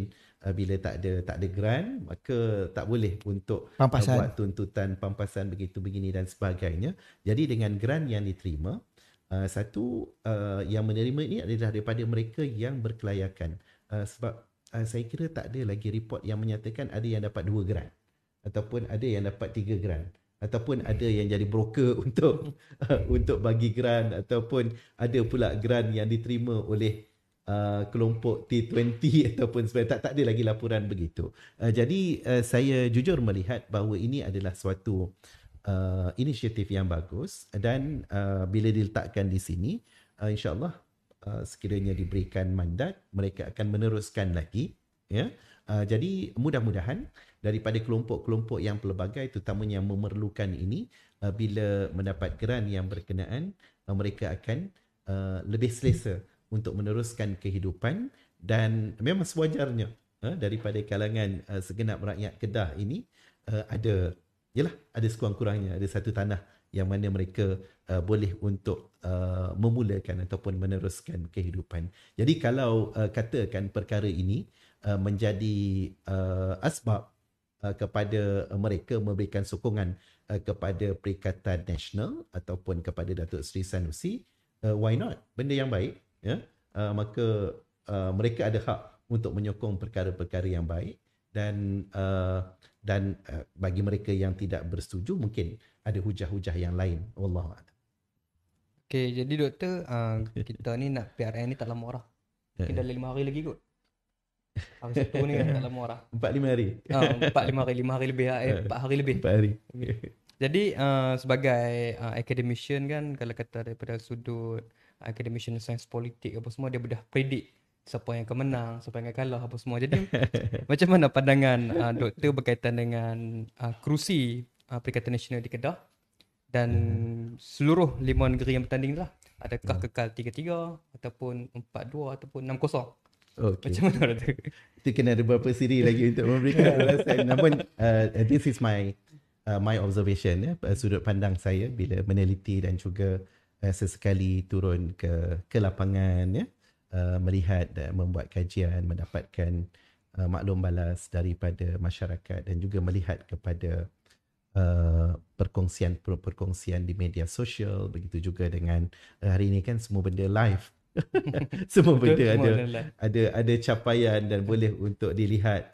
bila tak ada grant maka tak boleh untuk buat tuntutan pampasan begitu begini dan sebagainya. Jadi dengan grant yang diterima, satu yang menerima ini adalah daripada mereka yang berkelayakan, sebab saya kira tak ada lagi report yang menyatakan ada yang dapat 2 grant ataupun ada yang dapat 3 grant ataupun ada yang jadi broker untuk bagi grant ataupun ada pula grant yang diterima oleh kelompok T20 ataupun sebenarnya tak ada lagi laporan begitu. Jadi saya jujur melihat bahawa ini adalah suatu inisiatif yang bagus dan bila diletakkan di sini, insya-Allah sekiranya diberikan mandat, mereka akan meneruskan lagi, ya. Jadi mudah-mudahan daripada kelompok-kelompok yang pelbagai, terutamanya yang memerlukan ini, bila mendapat geran yang berkenaan, mereka akan lebih selesa untuk meneruskan kehidupan. Dan memang sewajarnya daripada kalangan segenap rakyat Kedah ini ada sekurang-kurangnya ada satu tanah yang mana mereka boleh untuk memulakan ataupun meneruskan kehidupan. Jadi kalau katakan perkara ini menjadi asbab kepada mereka memberikan sokongan kepada Perikatan Nasional ataupun kepada Datuk Seri Sanusi, why not? Benda yang baik, ya. Maka mereka ada hak untuk menyokong perkara-perkara yang baik, dan bagi mereka yang tidak bersetuju mungkin ada hujah-hujah yang lain. Wallahu a'lam. Okey, jadi doktor, kita ni nak PRN ni tak lama dah. Mungkin dah 5 hari lagi kot. Hari Sabtu ni kan tak lama dah. 4-5 hari. 4-5 hari, 5 hari lebih, 4 hari lebih. 4 hari. Jadi sebagai academician kan, kalau kata daripada sudut academician sains politik apa semua, dia dah predict siapa yang akan menang, siapa yang akan kalah apa semua. Jadi macam mana pandangan doktor berkaitan dengan kerusi Perikatan Nasional di Kedah dan seluruh 5 negeri yang bertanding lah? Adakah kekal 3-3 ataupun 4-2 ataupun 6-0? Okay. Macam mana tu? Itu kena ada beberapa siri lagi untuk memberikan alasan. Namun this is my observation, sudut pandang saya bila meneliti dan juga sesekali turun ke lapangan, ya, melihat dan membuat kajian, mendapatkan maklum balas daripada masyarakat dan juga melihat kepada perkongsian di media sosial. Begitu juga dengan hari ini kan semua benda live. Semua benda ada capaian dan boleh untuk dilihat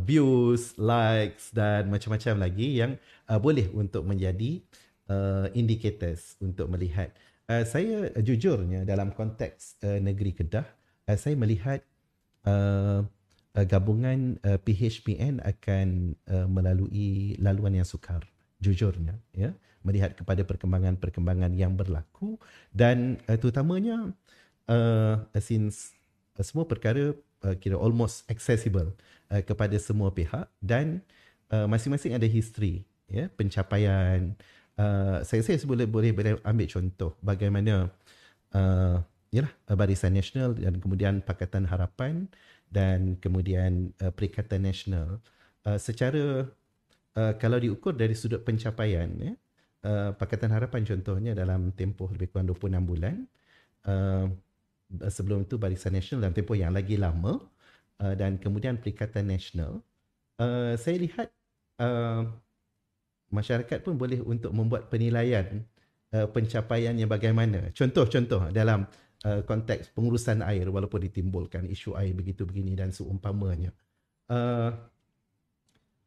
views, likes dan macam-macam lagi yang boleh untuk menjadi indicators untuk melihat. Saya jujurnya dalam konteks negeri Kedah, saya melihat gabungan PHPN akan melalui laluan yang sukar, jujurnya, ya, melihat kepada perkembangan-perkembangan yang berlaku dan terutamanya since semua perkara kira almost accessible kepada semua pihak dan masing-masing ada history, ya, pencapaian. Saya boleh ambil contoh bagaimana Barisan Nasional dan kemudian Pakatan Harapan dan kemudian Perikatan Nasional secara kalau diukur dari sudut pencapaian, ya, Pakatan Harapan contohnya dalam tempoh lebih kurang 26 bulan, sebelum itu Barisan Nasional dalam tempoh yang lagi lama, dan kemudian Perikatan Nasional, saya lihat masyarakat pun boleh untuk membuat penilaian pencapaiannya bagaimana. Contoh-contoh dalam konteks pengurusan air, walaupun ditimbulkan isu air begitu begini dan seumpamanya.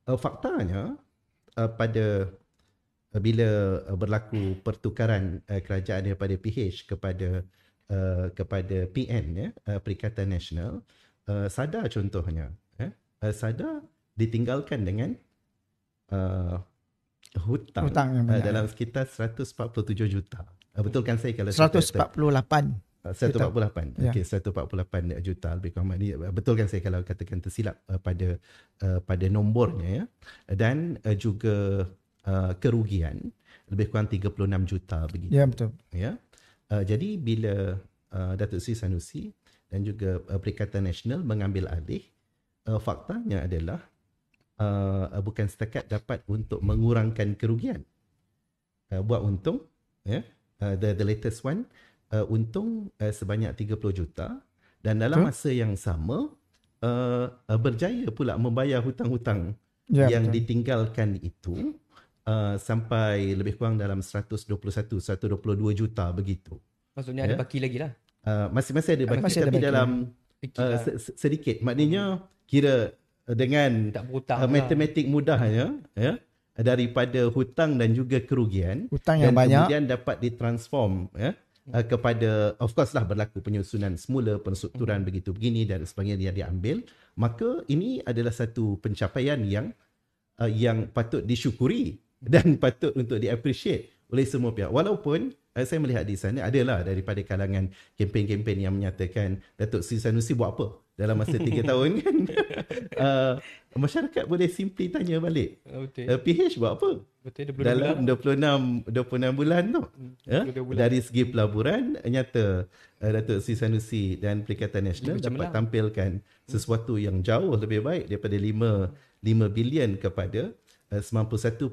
Faktanya pada bila berlaku pertukaran kerajaan daripada PH kepada PN, ya, Perikatan Nasional, Sada contohnya, Sada ditinggalkan dengan hutang dalam sekitar 147 juta. Betulkan saya kalau 148. 148. Ya. Okey, 148 juta lebih kurang. Betulkan saya kalau katakan tersilap pada nombornya, ya. Dan juga kerugian lebih kurang 36 juta begitu. Ya, betul. Ya. Jadi bila Datuk Seri Sanusi dan juga Perikatan Nasional mengambil alih, faktanya adalah bukan setakat dapat untuk mengurangkan kerugian, buat untung, ya. The latest one, untung sebanyak 30 juta dan dalam masa yang sama berjaya pula membayar hutang-hutang yang ditinggalkan itu sampai lebih kurang dalam 122 juta begitu. Maksudnya ada baki lagi lah. Masih ada baki, tapi dalam sedikit. Maknanya kira dengan matematik mudahnya, ya, daripada hutang dan juga kerugian, hutang yang dan banyak kemudian dapat ditransform, ya, kepada, of course lah berlaku penyusunan semula, penstrukturan begitu begini dan sebagainya yang diambil, maka ini adalah satu pencapaian yang patut disyukuri dan patut untuk di-appreciate oleh semua pihak. Walaupun saya melihat di sana adalah daripada kalangan kempen-kempen yang menyatakan Datuk Seri Sanusi buat apa dalam masa 3 tahun kan. Masyarakat boleh simply tanya balik. PH buat apa? Betul, dalam 26 bulan tu. Dari segi pelaburan, nyata Datuk Seri Sanusi dan Perikatan Nasional dapat tampilkan sesuatu yang jauh lebih baik daripada 5 bilion kepada 91.4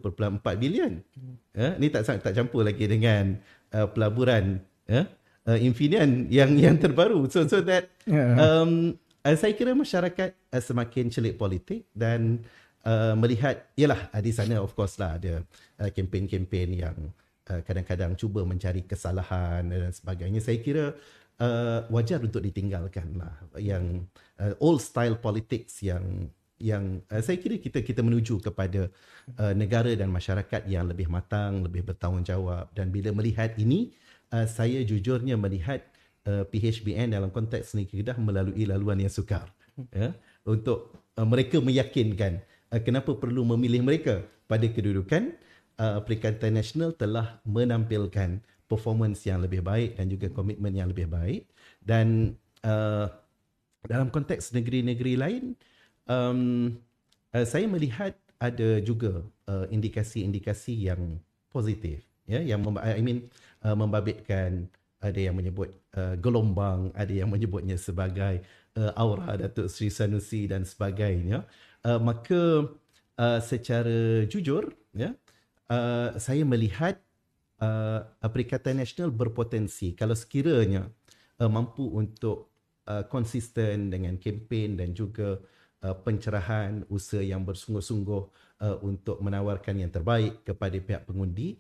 bilion. Ni tak campur lagi dengan pelaburan Infineon yang terbaru. So that saya kira masyarakat semakin celik politik dan melihat, yalah di sana of course lah ada kempen-kempen yang kadang-kadang cuba mencari kesalahan dan sebagainya. Saya kira wajar untuk ditinggalkan lah yang old style politics yang saya kira kita menuju kepada negara dan masyarakat yang lebih matang, lebih bertanggungjawab. Dan bila melihat ini, saya jujurnya melihat PHBN dalam konteks Negeri Kedah melalui laluan yang sukar untuk mereka meyakinkan kenapa perlu memilih mereka. Pada kedudukan Perikatan Nasional telah menampilkan performance yang lebih baik dan juga komitmen yang lebih baik. Dan dalam konteks negeri-negeri lain, saya melihat ada juga indikasi-indikasi yang positif, yang membabitkan. Ada yang menyebut gelombang, ada yang menyebutnya sebagai aura Datuk Seri Sanusi dan sebagainya. Maka secara jujur, saya melihat Perikatan Nasional berpotensi kalau sekiranya mampu untuk konsisten dengan kempen dan juga pencerahan, usaha yang bersungguh-sungguh untuk menawarkan yang terbaik kepada pihak pengundi.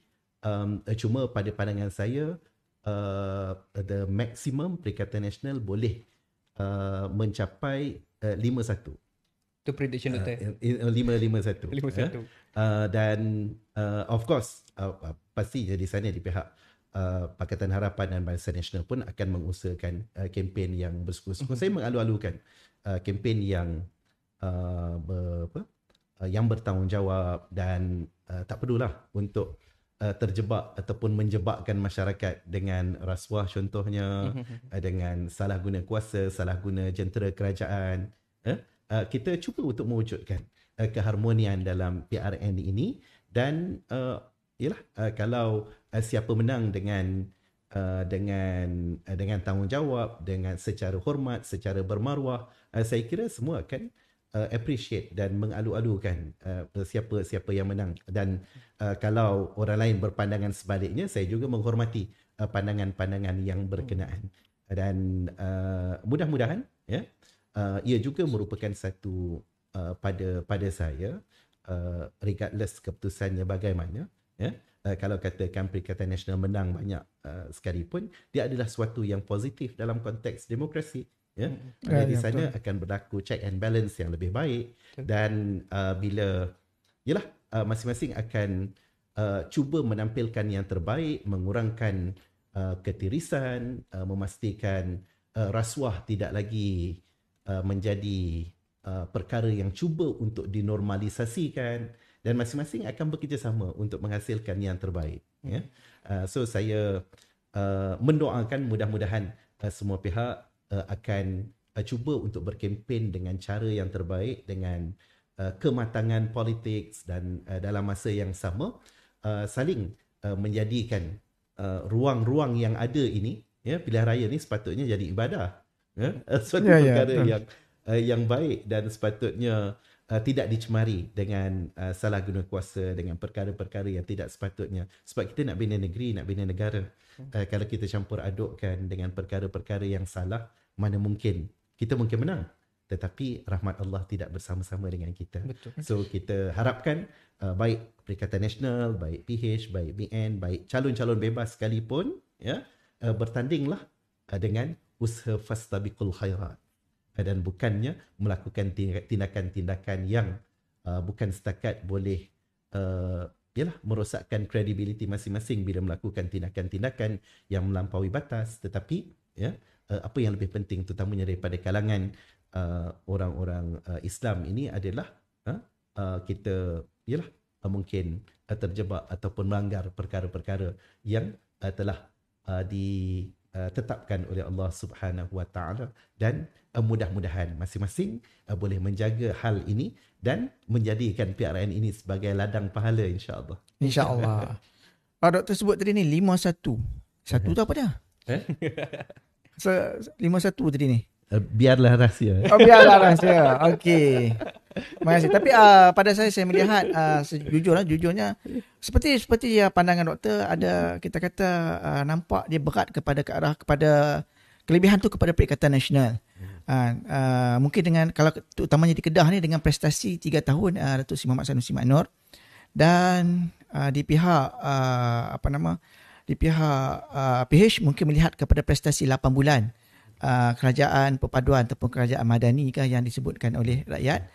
Cuma pada pandangan saya, the maximum Perikatan Nasional boleh mencapai 5-1. Itu prediction Dr. 5-1. Dan of course pasti di sana di pihak Pakatan Harapan dan Barisan Nasional pun akan mengusahakan kempen yang bersungguh-sungguh. Saya mengalu-alukan kempen yang yang bertanggungjawab dan tak perlulah untuk terjebak ataupun menjebakkan masyarakat dengan rasuah contohnya, dengan salah guna kuasa, salah guna jentera kerajaan. Kita cuba untuk mewujudkan keharmonian dalam PRN ini dan kalau siapa menang dengan tanggungjawab, dengan secara hormat, secara bermaruah, saya kira semua akan appreciate dan mengalu-alukan siapa yang menang. Dan kalau orang lain berpandangan sebaliknya, saya juga menghormati pandangan-pandangan yang berkenaan. Dan mudah-mudahan ia juga merupakan satu pada saya, regardless keputusannya bagaimana, kalau katakan Perikatan Nasional menang banyak sekalipun, dia adalah suatu yang positif dalam konteks demokrasi. Di sana akan berlaku check and balance yang lebih baik. Dan bila masing-masing akan cuba menampilkan yang terbaik, mengurangkan ketirisan, memastikan rasuah tidak lagi menjadi perkara yang cuba untuk dinormalisasikan, dan masing-masing akan bekerjasama untuk menghasilkan yang terbaik. So saya mendoakan mudah-mudahan semua pihak akan cuba untuk berkempen dengan cara yang terbaik, dengan kematangan politik, dan dalam masa yang sama saling menjadikan ruang-ruang yang ada ini, pilihan raya ni sepatutnya jadi ibadah, suatu perkara yang baik, dan sepatutnya tidak dicemari dengan salah guna kuasa, dengan perkara-perkara yang tidak sepatutnya. Sebab kita nak bina negeri, nak bina negara. Kalau kita campur adukkan dengan perkara-perkara yang salah, mana mungkin kita mungkin menang, tetapi rahmat Allah tidak bersama-sama dengan kita. Betul. So kita harapkan baik Perikatan Nasional, baik PH, baik BN, baik calon-calon bebas sekalipun, bertandinglah dengan usaha fastabiqul khairat, dan bukannya melakukan tindakan-tindakan yang bukan setakat boleh merosakkan kredibiliti masing-masing bila melakukan tindakan-tindakan yang melampaui batas. Tetapi apa yang lebih penting terutamanya daripada kalangan orang-orang Islam ini adalah kita mungkin terjebak ataupun melanggar perkara-perkara yang telah ditetapkan oleh Allah Subhanahu Wa Taala, dan mudah-mudahan masing-masing boleh menjaga hal ini dan menjadikan PRN ini sebagai ladang pahala, insya-Allah. Insya-Allah. Doktor sebut tadi ni 51. Satu tu apa dah? 51 tadi ni. Biarlah rahsia. Biarlah rahsia. Okey. Terima kasih. Tapi pada saya melihat jujurnya seperti pandangan doktor, ada kita kata nampak dia berat kepada ke arah kepada kelebihan tu kepada Perikatan Nasional. Mungkin dengan kalau utamanya di Kedah ni dengan prestasi 3 tahun Datuk Seri Muhammad Sanusi Mat Noor, dan di pihak PH mungkin melihat kepada prestasi 8 bulan kerajaan perpaduan ataupun kerajaan madani yang disebutkan oleh rakyat.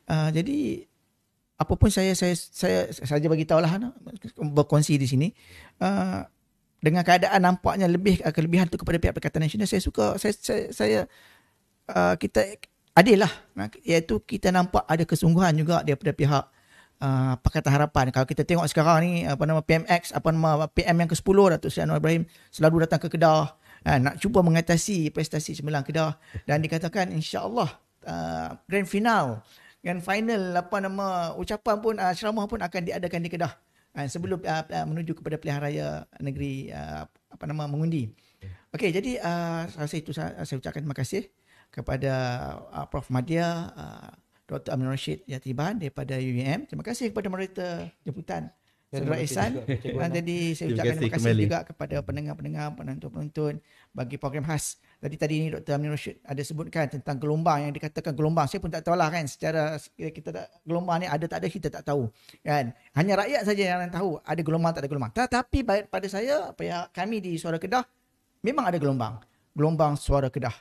Jadi apapun saya saja bagi tahulah berkongsi di sini, dengan keadaan nampaknya lebih kelebihan tu kepada pihak Perikatan Nasional, saya suka kita adil lah, iaitu kita nampak ada kesungguhan juga daripada pihak Pakatan Harapan. Kalau kita tengok sekarang ni PMX PM yang ke-10 Datuk Seri Anwar Ibrahim selalu datang ke Kedah, nak cuba mengatasi prestasi Cemerlang Kedah, dan dikatakan insya-Allah grand final ucapan pun ceramah pun akan diadakan di Kedah sebelum menuju kepada pilihan raya negeri mengundi. Okey, jadi saya ucapkan terima kasih kepada Prof Madya, Dr. Aminur Rashid Yatiban daripada UUM. Terima kasih kepada moderator jemputan Saudara Ihsan. Dan jadi saya ucapkan terima kasih juga kepada pendengar-pendengar, penonton-penonton bagi program khas. Tadi ni Dr. Aminur Rashid ada sebutkan tentang gelombang yang dikatakan gelombang. Saya pun tak tahulah kan, secara kita tak, gelombang ni ada tak ada kita tak tahu kan. Hanya rakyat saja yang tahu ada gelombang tak ada gelombang. Tetapi pada saya, kami di Suara Kedah memang ada gelombang Suara Kedah.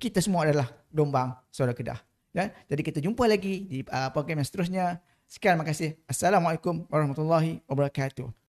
Kita semua adalah gelombang Suara Kedah. Ya? Jadi kita jumpa lagi di program yang seterusnya. Sekian, terima kasih. Assalamualaikum warahmatullahi wabarakatuh.